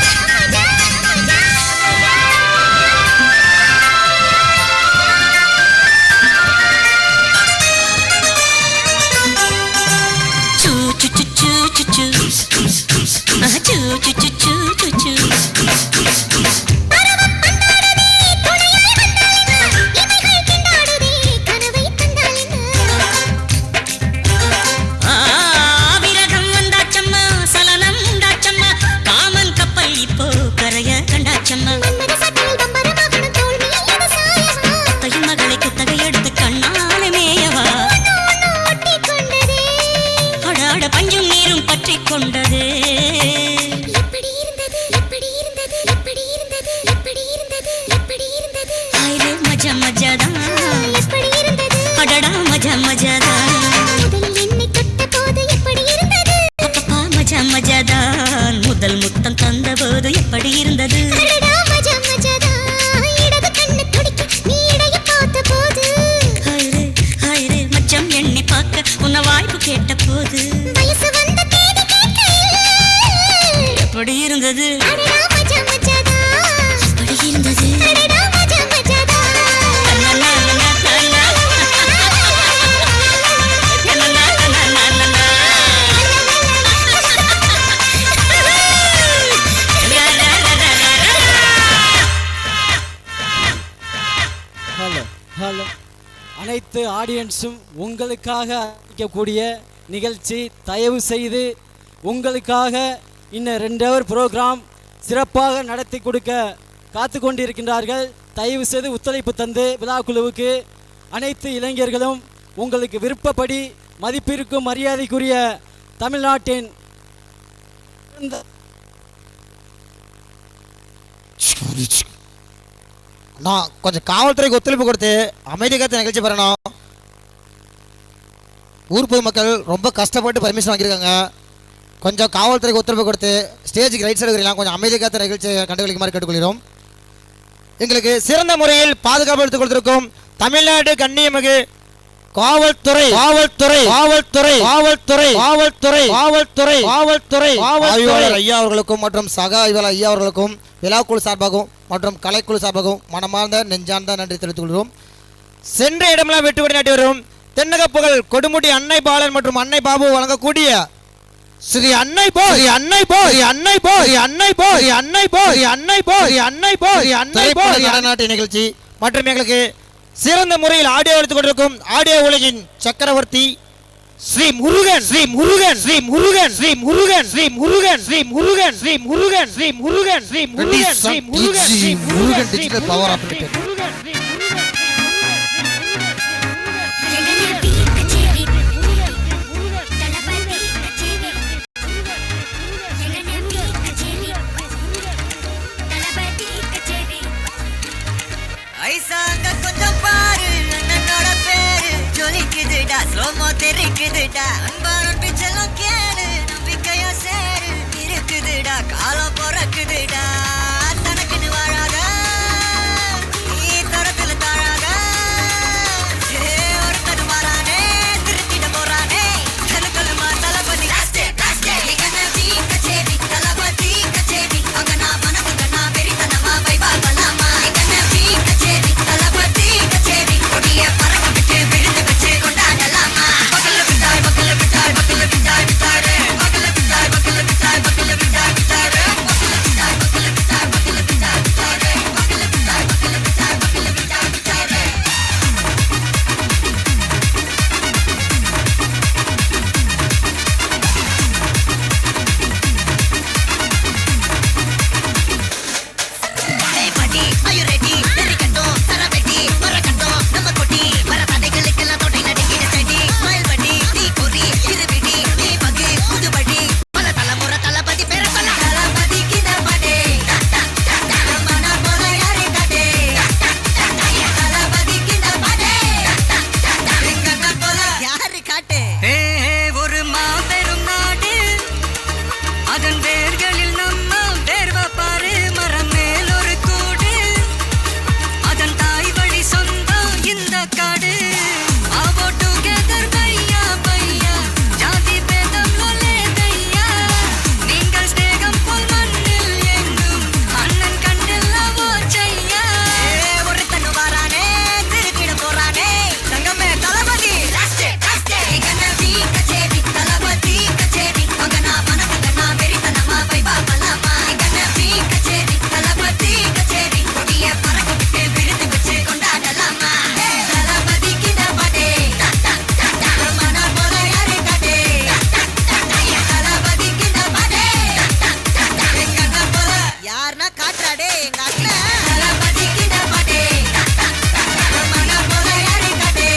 மஜா மஜா முதல் முத்தம் தந்த போது எப்படி இருந்தது அடடா மஜா மஜாதா இடது கண்ணு துடிக்க நீ இடைய பார்த்த போது ஹைரே ஹைரே மச்சம் எண்ணி பார்க்க உன்ன வாய்ப்பு கேட்ட போது வயசு வந்த தேதி எப்படி இருந்தது அடடா மஜா மஜாதா எப்படி இருந்தது அடடா மஜா மஜாதா ஹலோ அனைத்து ஆடியன்ஸும் உங்களுக்காக அளிக்கக்கூடிய நிகழ்ச்சி. தயவு செய்து உங்களுக்காக இன்னும் 2 ஹவர் ப்ரோக்ராம் சிறப்பாக நடத்தி கொடுக்க காத்து கொண்டிருக்கின்றார்கள். தயவு செய்து ஒத்துழைப்பு தந்து விழாக்குழுவுக்கு அனைத்து இளைஞர்களும் உங்களுக்கு விருப்பப்படி மதிப்பிற்கும் மரியாதைக்குரிய தமிழ்நாட்டின் நான் கொஞ்சம் காவல்துறைக்கு ஒத்துழைப்பு கொடுத்து அமைதி காத்த நிகழ்ச்சி பெறணும். ஊர் பொதுமக்கள் ரொம்ப கஷ்டப்பட்டு பர்மிஷன் வாங்கியிருக்காங்க. கொஞ்சம் காவல்துறைக்கு ஒத்துழைப்பு கொடுத்து ஸ்டேஜுக்கு ரைட் சைடு இருக்கிறீங்களா கொஞ்சம் அமைதி காத்த நிகழ்ச்சியை கண்டுகளிக்குமாறு கேட்டுக்கொள்கிறோம். எங்களுக்கு சிறந்த முறையில் பாதுகாப்பு எடுத்துக் கொடுத்திருக்கும் தமிழ்நாடு கண்ணியமிகு காவல்துறை காவல்துறை காவல்துறை காவல்துறை காவல்துறை காவல்துறை காவல்துறை ஆய்வாளர் ஐயா அவர்களுக்கும் மற்றும் சக ஆய்வாளர் ஐயா அவர்களுக்கும் விழாக்குழு சார்பாகவும் மற்றும் கலைக்குழு சார்பாகவும் மனமார்ந்த நெஞ்சார்ந்த நன்றி தெரிவித்துக் கொள்கிறோம். சென்ற இடமெல்லாம் வெட்டுவடி நாட்டி வரும் தென்னக புகழ் கொடுமுடி அன்னை பாலன் மற்றும் அன்னை பாபு வழங்கக்கூடிய ஸ்ரீ அன்னை போ ஸ்ரீ அன்னை போ ஸ்ரீ அன்னை போ ஸ்ரீ அன்னை போ ஸ்ரீ அன்னை போ ஸ்ரீ அன்னை போ ஸ்ரீ அன்னை போ ஸ்ரீ அன்னை போ நாட்டு நிகழ்ச்சி மற்றும் எங்களுக்கு சிறந்த முறையில் ஆடியோ எடுத்துக் கொண்டிருக்கும் ஆடியோ உலகின் சக்கரவர்த்தி Shri Murugan Shri Murugan Shri Murugan Shri Murugan Shri Murugan Shri Murugan Shri Murugan Shri Murugan Shri Murugan Shri Murugan Shri Murugan digital power operator ஐசாங்க கொஞ்சம் பாரு அண்ணனோட பேரு ஜொலிக்குதுடா ஸ்லோமோ தெரிக்குதுடா அன்பான பிச்செல்லாம் கேளு நம்பிக்கையா சேரு இருக்குதுடா காலம் பிறக்குதுடா தனக்குன்னு வாழாத நீ தரத்துல தாழாத ஒருத்தன் மாறானே திருத்திட போறானே கலுக்கலுமா தளபதி கச்சேரி தளபதி கச்சேரி அங்க நான் மனதுங்க நான் வெறித்தனமா வைபா பண்ணாமா கச்சேரி தளபதி கச்சேரி கொடிய பறக்க விட்டு விழுந்து வச்சு கொண்டாடலாமா பக்கல விட்டாய் பக்கல விட்டாய் பக்கல விட்டாய் விட்டாரே பக்கல விட்டாய் பக்கல விட்டாய் பக்கல விட்டாய் விட்டாரே பக்கல விட்டாய் பக்கல விட்டாய் பக்கல விட்டாய் விட்டாரே பக்கல விட்டாய் பக்கல விட்டாய் பக்கல விட்டாய் விட்டாரே Hey buddy, are you ready? Derikattum, Saraveti, Marakattum, நம்ம கொட்டி வர தடைகளுக்கெல்லாம் தொட்டை நடுங்கிட செடி ஸ்மைல் படி நீ பொறி இருவிடி நீ பகு புதுபடி பல தலைமுறை தளபதி பேர சொல்ல தளபதிக்கு நம்படே மன போல யாரை காட்டே தளபதிக்கு நம்படே எங்கண்ணா போல யாரு காட்டே ஒரு மாபெரும் நாடு அதன் வேர்களில் நம்ம வேர்வ பாரு மரம் மேல் ஒரு கூடு அதன் தாய் வழி சொந்தம் இந்த காடு ஆவோ டுகெதர் பையா பையா ஜாதி பேதம் லொலேதையா நீங்கள் ஸ்நேகம் போல் மண்ணில் எங்கும் அண்ணன் கண்டெல்லாவோ செய்யா ஒருத்தனு வாரானே திருத்திட போறானே தங்கமே தளபதி கச்சேரி தளபதி கச்சேரி அங்க நான் மனதுங்க நான் வெறித்தனமா வைபா பண்ணலாமா கச்சேரி தளபதி கச்சேரி கொடிய பறக்க விட்டு விழுந்து வச்சு கொண்டாடலாமா தளபதிக்கு நம்படே மன போல யாரை காட்டே தளபதிக்கு நம்படே எங்க போல யாருன்னா காட்டுறாடே எங்க அண்ணன் தளபதிக்கு நம்படே மன போல யாரை காட்டே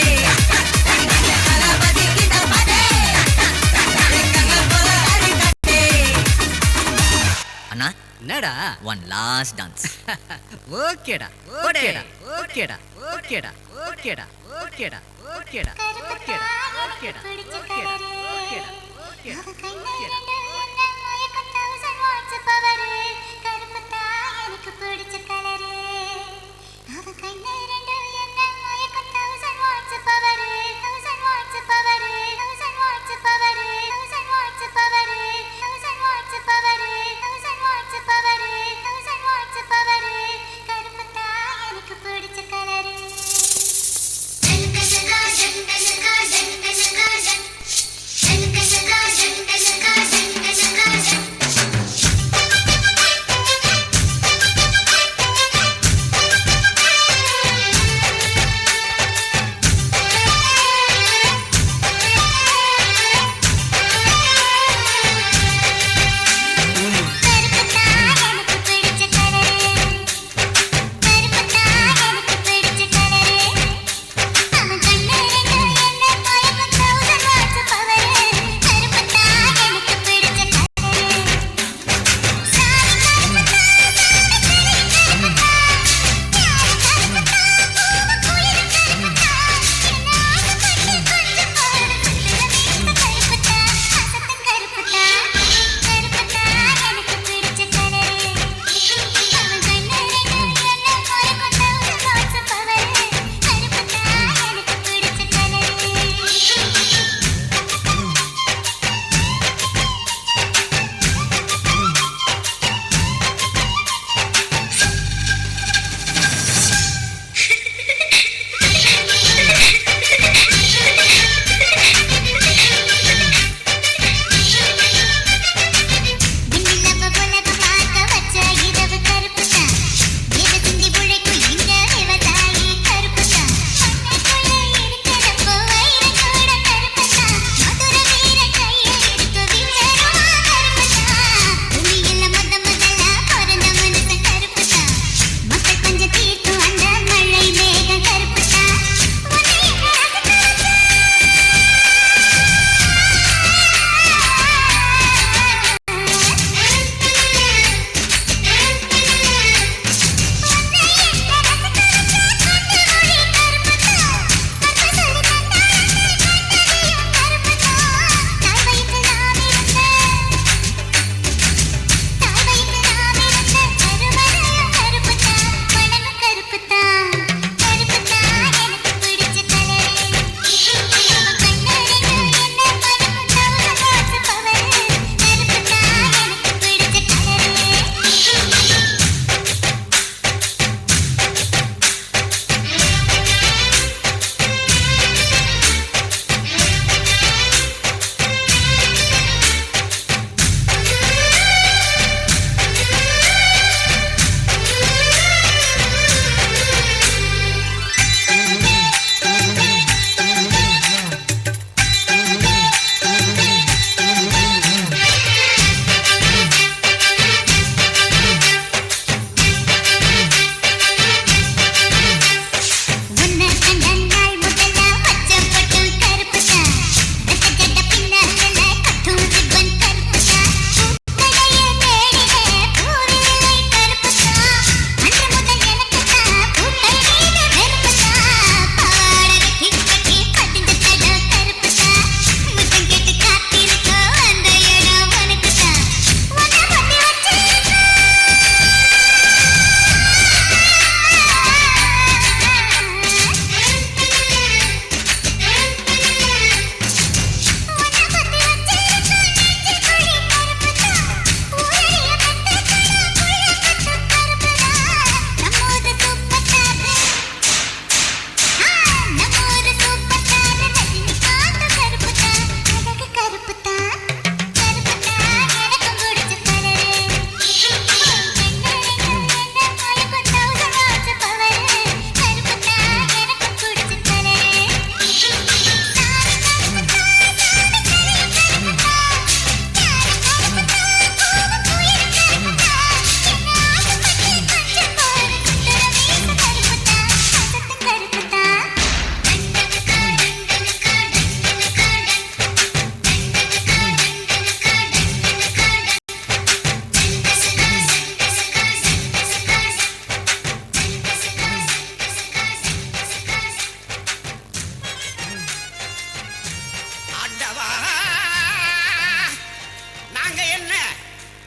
தளபதிக்கு நம்படே எங்க போல யாரை காட்டே அண்ணா என்னடா ஒன் லாஸ்ட் டான்ஸ் ஓகேடா ஓகேடா ஓகேடா ஓகேடா ஓகேடா ஓகேடா ஓகேடா ஓகேடா ஓகேடா ஓகேடா ஓகேடா Janga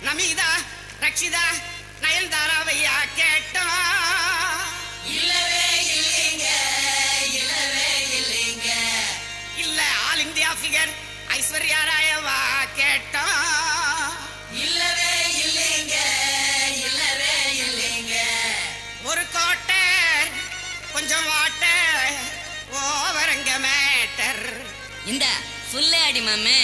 நமிதா ரக்ஷிதா நயன்தாராவையா கேட்டோம். இல்லவே இல்லைங்க, இல்லவே இல்லைங்க. இல்ல ஆல் இந்தியா ஃபிகர் ஐஸ்வர்யா ராயவா கேட்டோம். இல்லவே இல்லைங்க, இல்லவே இல்லைங்க. ஒரு கோட்டை கொஞ்சம் வாட்டர் ஓவரங்க மேட்டர். இந்த ஃபுல்லே அடி மாமே.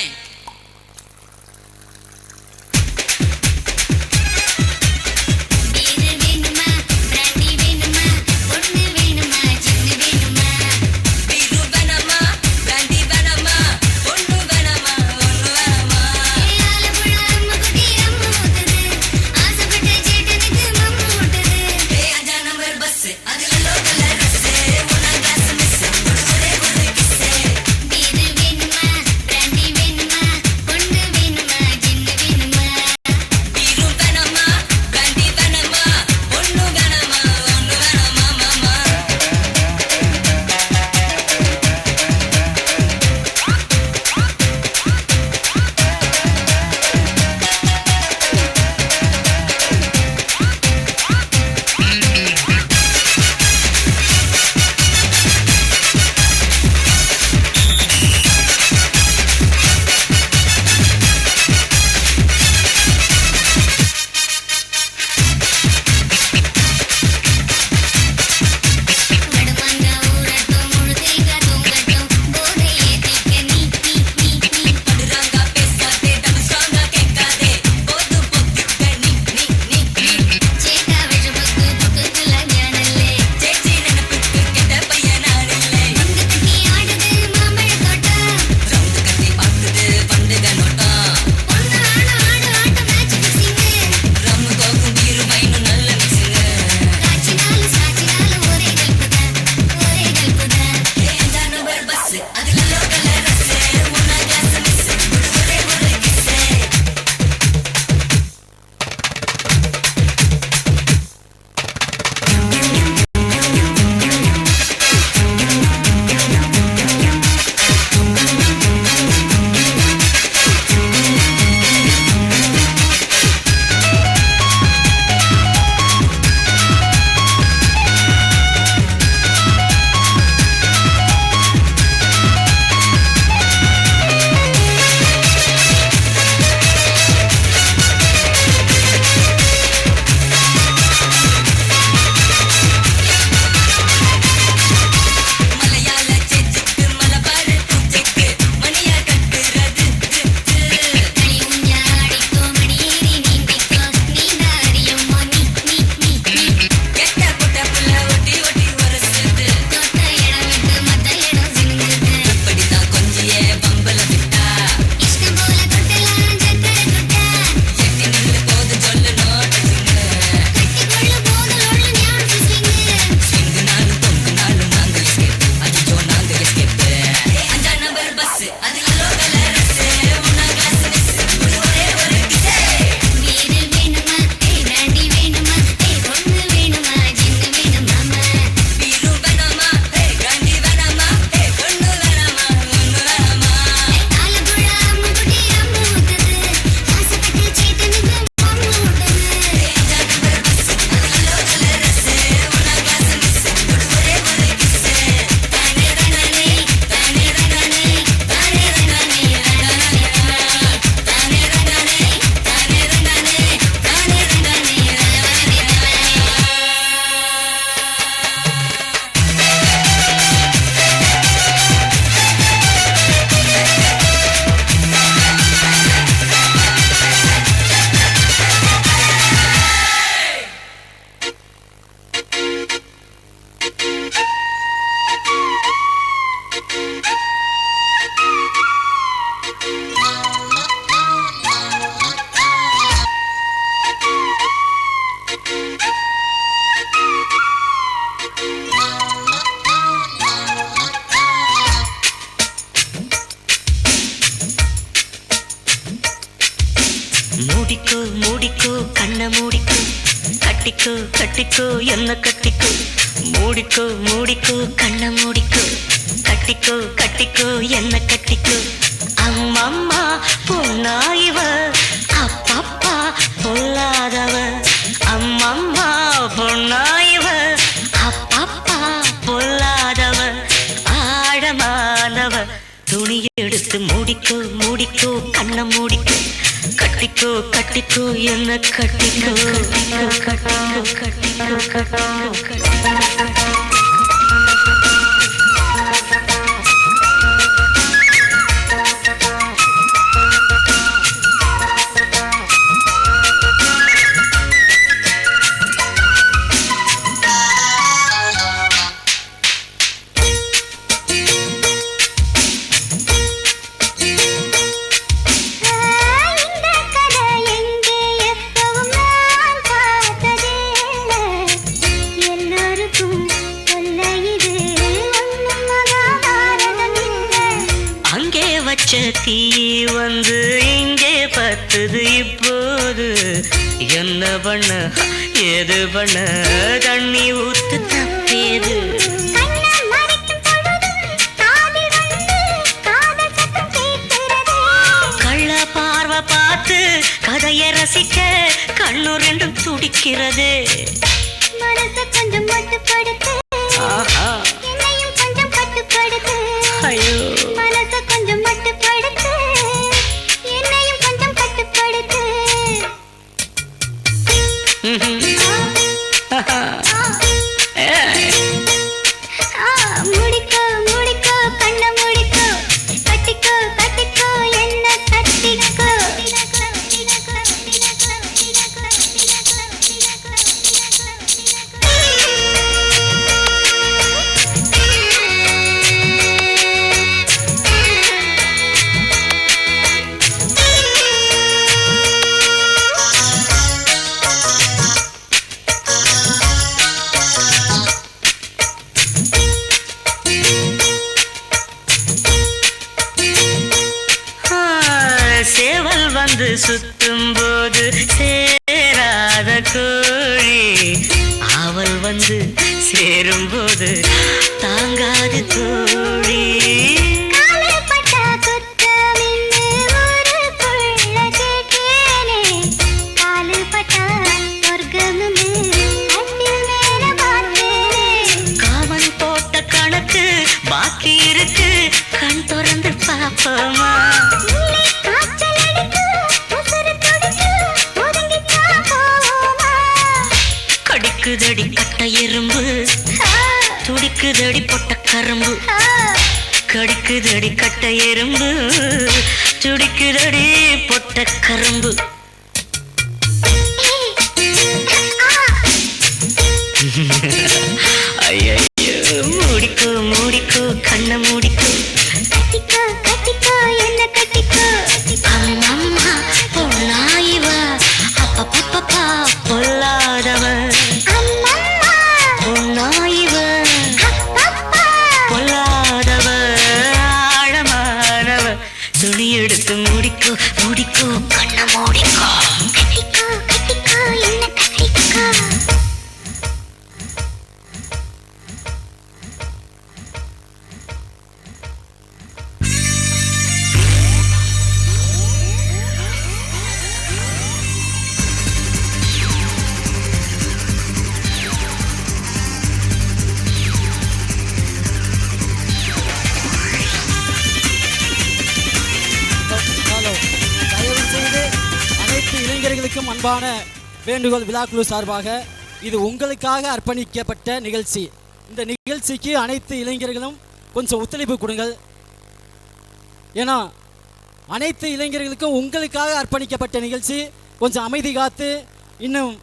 மூடிக்கோ மூடிக்கோ கண்ண மூடிக்கோ கட்டிக்கோ கட்டிக்கோ என்ன கட்டிக்கோ மூடிக்கோ மூடிக்கோ கண்ண மூடிக்கோ கட்டிக்கோ கட்டிக்கோ என்ன கட்டிக்கோ அம்மம்மா பொன்னாயிவ அப்பப்பா கட்டிக்கோ கட்டிக்கோ என்ன கட்டிக்கோ கட்டிக்கோ கட்டிக்கோ கட்டிக்கோ இந்த கதை எங்கே எப்பவும் நான் பார்த்ததில்லை. எல்லோருக்கும் சொல்ல இது ஒன்றும் மகாபாரதம் இல்லை. அங்கே வச்ச தீ வந்து இங்கே பத்துது இப்போது என்ன பண்ண ஏது பண்ண தண்ணி ஊத்து தப்பேது கண்ணை மறைக்கும் பொழுதும் காதில் வந்து காதல் சத்தம் கேட்கிறது. கள்ள பார்வை பார்த்து கதையை ரசிக்க கண்ணு ரெண்டும் துடிக்கிறது மனசை கொஞ்சம் மட்டுப்படுத்து, ஆஹா என்னையும் கொஞ்சம் கட்டுப்படுத்து. ஐயோ மனசை கொஞ்சம் மட்டுப்படுத்து, என்னையும் கொஞ்சம் கட்டுப்படுத்து. முடிக்கோ முடிக்கோ கண்ணை முடிக்கோ, கட்டிக்கோ கட்டிக்கோ என்ன கட்டிக்கோ. சேவல் வந்து சுத்தும் போது சேராத கோழி அவள் வந்து சேரும் போது தாங்காது தோழி காலில் பட்ட குத்தமின்னு ஊருக்குள்ள கேட்டேனே. காலில் பட்ட சொர்க்கமுன்னு கட்டில் மேல பார்த்தேனே. காவன் போட்ட கணக்கு பாக்கி இருக்கு கண் திறந்து பாப்போமா உள்ளே காய்ச்சல் அடிக்கும், உசுரு துடிக்கும், ஒதுங்கித்தான் போவோமா? கடிக்குதடி கட்ட எறும்பு துடிக்குதடி பொட்ட கரும்பு கடிக்குதடி கட்ட எறும்பு துடிக்குதடி பொட்ட கரும்பு ஐயோ மூடிக்கோ மூடிக்கோ கண்ணை மூடிக்கோ கட்டிக்கோ கட்டிக்கோ என்ன கட்டிக்கோ. அம்மம்மா பொண்ணாயிவ அப்பப்பப்பா பொல்லாதவ அம்மம்மா பொண்ணாயிவ அப்பப்பா பொல்லாதவ ஆழமானவ துணி எடுத்து மூடிக்கோ மூடிக்கோ கண்ணை மூடிக்கோ கட்டிக்கோ கட்டிக்கோ என்ன கட்டிக்கோ. ஹலோ, தயவு செய்து அனைத்து இளைஞர்களுக்கும் அன்பான வேண்டுகோள் விழாக்குழு சார்பாக இது உங்களுக்காக அர்ப்பணிக்கப்பட்ட நிகழ்ச்சி. இந்த நிகழ்ச்சிக்கு அனைத்து இளைஞர்களும் கொஞ்சம் ஒத்துழைப்பு கொடுங்கள். ஏன்னா அனைத்து இளைஞர்களுக்கும் உங்களுக்காக அர்ப்பணிக்கப்பட்ட நிகழ்ச்சி. கொஞ்சம் அமைதி காத்து இன்னும்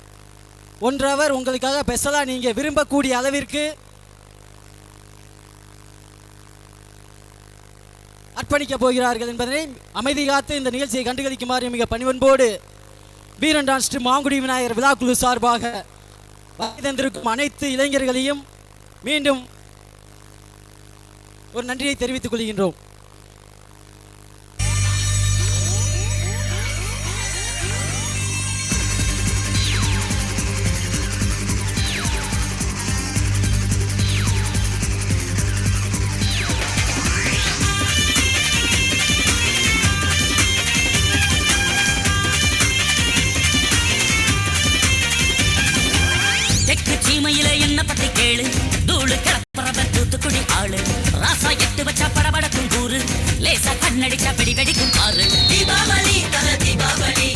1 hour உங்களுக்காக ஸ்பெஷலாக நீங்கள் விரும்பக்கூடிய அளவிற்கு அர்ப்பணிக்கப் போகிறார்கள் என்பதனை அமைதி காத்து இந்த நிகழ்ச்சியை கண்டுகளிக்குமாறு மிக பணிவன்போடு வீரன் டான்ஸ் மாங்குடி விநாயகர் விழாக்குழு சார்பாக வந்திருக்கும் அனைத்து இளைஞர்களையும் மீண்டும் ஒரு நன்றியை தெரிவித்துக் கொள்கின்றோம். சீமையில என்ன பத்தி கேளு தூளு கிளப்புறவன் தூத்துக்குடி ஆளு ராசா எட்டு வச்சா படபடக்கும் கூறு லேசா கண்ணடிச்சா வெடி வெடிக்கும் ஆறு தீபாவளி தல தீபாவளி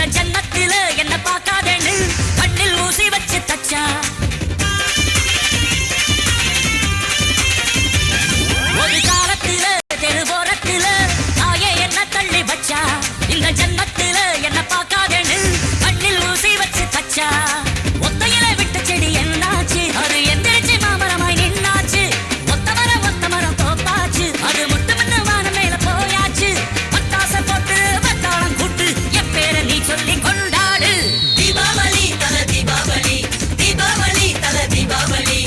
இந்த ஜன்னத்தில என்ன பார்க்காதேன்னு கண்ணில் ஊசி வச்சு தச்சா. ஒரு காலத்தில தெருவோரத்தில தாயே என்ன தள்ளி வச்சா. இந்த ஜன்னத்தில என்ன பார்க்காதேன்னு கண்ணில் ஊசி வச்சு தச்சா. ஒத்தையில விட்ட செடி என்னாச்சு, அது எந்திரிச்சு மாமரமாய் நின்னாச்சு. ஒத்த மரம் தோப்பாச்சு, அது முட்டு முன்னு வானம் மேல போயாச்சு. பட்டாச போட்டு பட்டாளம் கூட்டு என் பேரை நீ சொல்லி கொண்டாடு. தீபாவளி தல தீபாவளி, தீபாவளி தல தீபாவளி.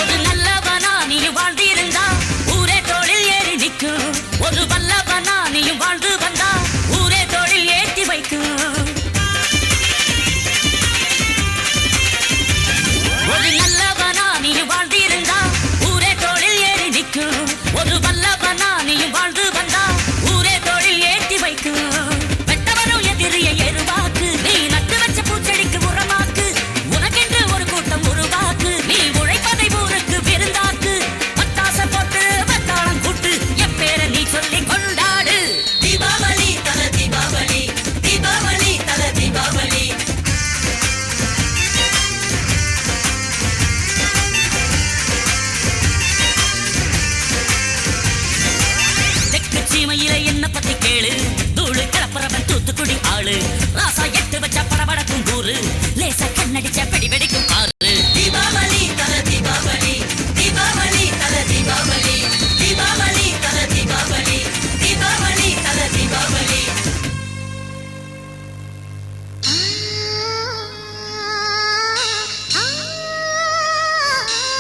ஒரு நல்லவனா நீயும் வாழ்ந்திருந்தா ஊரே தோளில் ஏறி நிற்கும். ஒரு வல்லவனா நீயும் வாழ்ந்து வந்தா ஊரே தோளில் ஏற்றி வைக்கும். ஒரு நல்லவனா நீயும் வாழ்ந்திருந்தா ஊரே தோளில் ஏறி நிற்கும். ஒரு வல்லவனா நீயும் வாழ்ந்து வந்தா ஊரே தோளில் ஏற்றி வைக்கும். வெட்டவரும் எதிரிய எருவாக்கு, நீ நட்டு வச்ச பூச்செடிக்கு உரமாக்கு. உனக்கென்று ஒரு கூட்டம் உருவாக்கு, நீ உழைப்பதை ஊருக்கு விருந்தாக்கு. பட்டாச போட்டு பட்டாளம் கூட்டு என் பேரை நீ சொல்லி கொண்டாடு. தீபாவளி தல தீபாவளி, தீபாவளி தல தீபாவளி. தெற்கு சீமையில என்ன பத்தி கேளு, தூளு கிளப்புறவன் தூத்துக்குடி ஆளு. ராசா எட்டு வச்ச படபடக்கும் கூறு, லேசா கண்ணடிச்ச பெடி வெடிக்கும் ஆறு. தீபாவளி தல தீபாவளி, தீபாவளி தல தீபாவளி, தீபாவளி தல தீபாவளி, தீபாவளி தல தீபாவளி.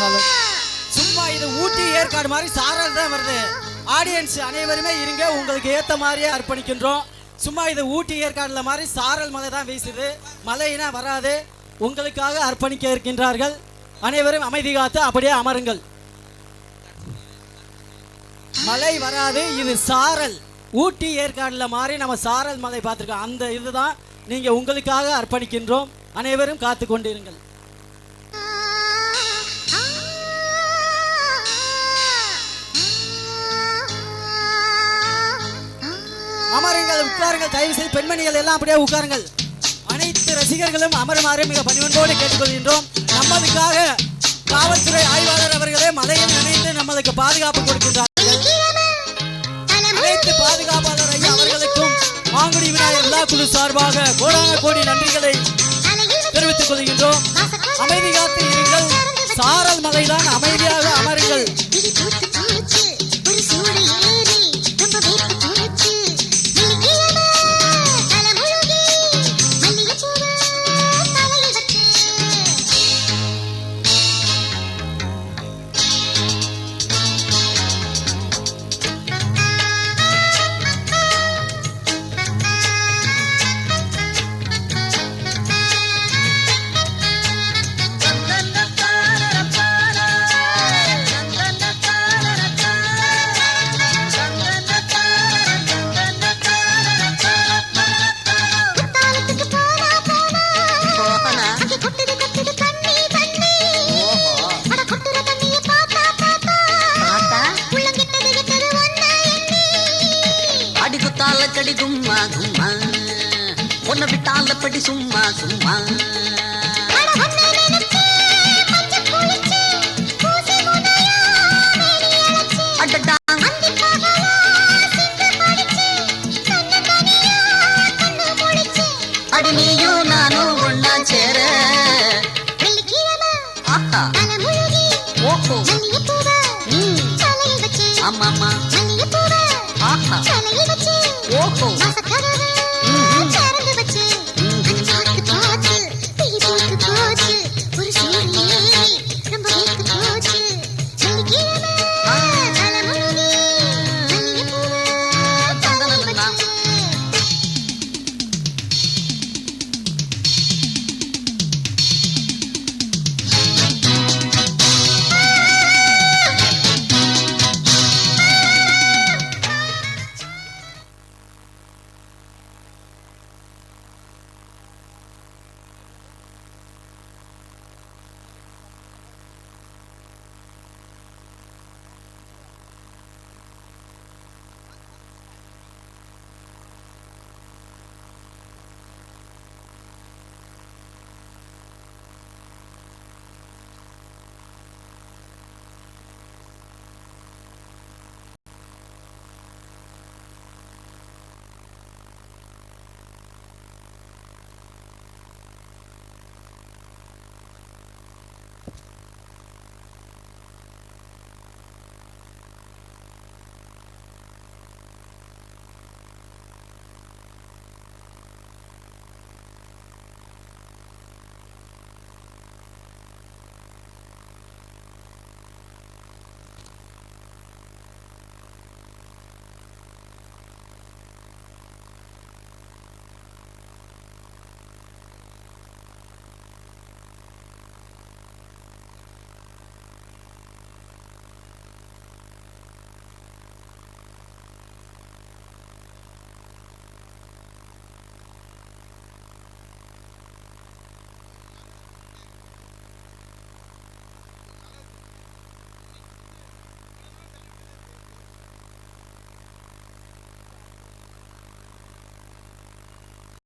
ஹலோ, சும்மா இது ஊட்டி ஏற்காடு மாதிரி சாரல் தான் வருது. ஆடியன்ஸ் அனைவருமே இருங்க, உங்களுக்கு ஏற்ற மாதிரியே அர்ப்பணிக்கின்றோம். சும்மா இது ஊட்டி ஏற்காடுல மாதிரி சாரல் மழை தான் வீசுது, மழையினா வராது. உங்களுக்காக அர்ப்பணிக்க இருக்கின்றார்கள். அனைவரும் அமைதி காத்து அப்படியே அமருங்கள். மழை வராது, இது சாரல். ஊட்டி ஏற்காடுல மாதிரி நம்ம சாரல் மழை பார்த்துருக்கோம், அந்த இதுதான் நீங்க உங்களுக்காக அர்ப்பணிக்கின்றோம். அனைவரும் காத்து கொண்டிருங்கள். அமருங்கள், உட்காருங்கள். தயவு செய்து பெண்மணிகள் எல்லாம் அப்படியே உட்காருங்கள். அனைத்து ரசிகர்களும் அமருமாறு மிக பணிவன்போடு கேட்டுக்கொள்கின்றோம். நமதுக்காக காவல்துறை ஆய்வாளர் அவர்களே மலையில் நினைந்து நம்மளுக்கு பாதுகாப்பு கொடுக்கின்றார்கள். அனைத்து பாதுகாப்பாளர் ஐயா அவர்களுக்கும் மாங்குடி விநாயகர் விழா குழு சார்பாக கோடான கோடி நன்றிகளை தெரிவித்துக் கொள்கின்றோம். அமைதி காத்து இருங்கள். சாரல் மலைதான், அமைதியாக அமருங்கள். கடி கும்மா கும்மா, உன்னை விட்டால படி சும்மா சும்மா.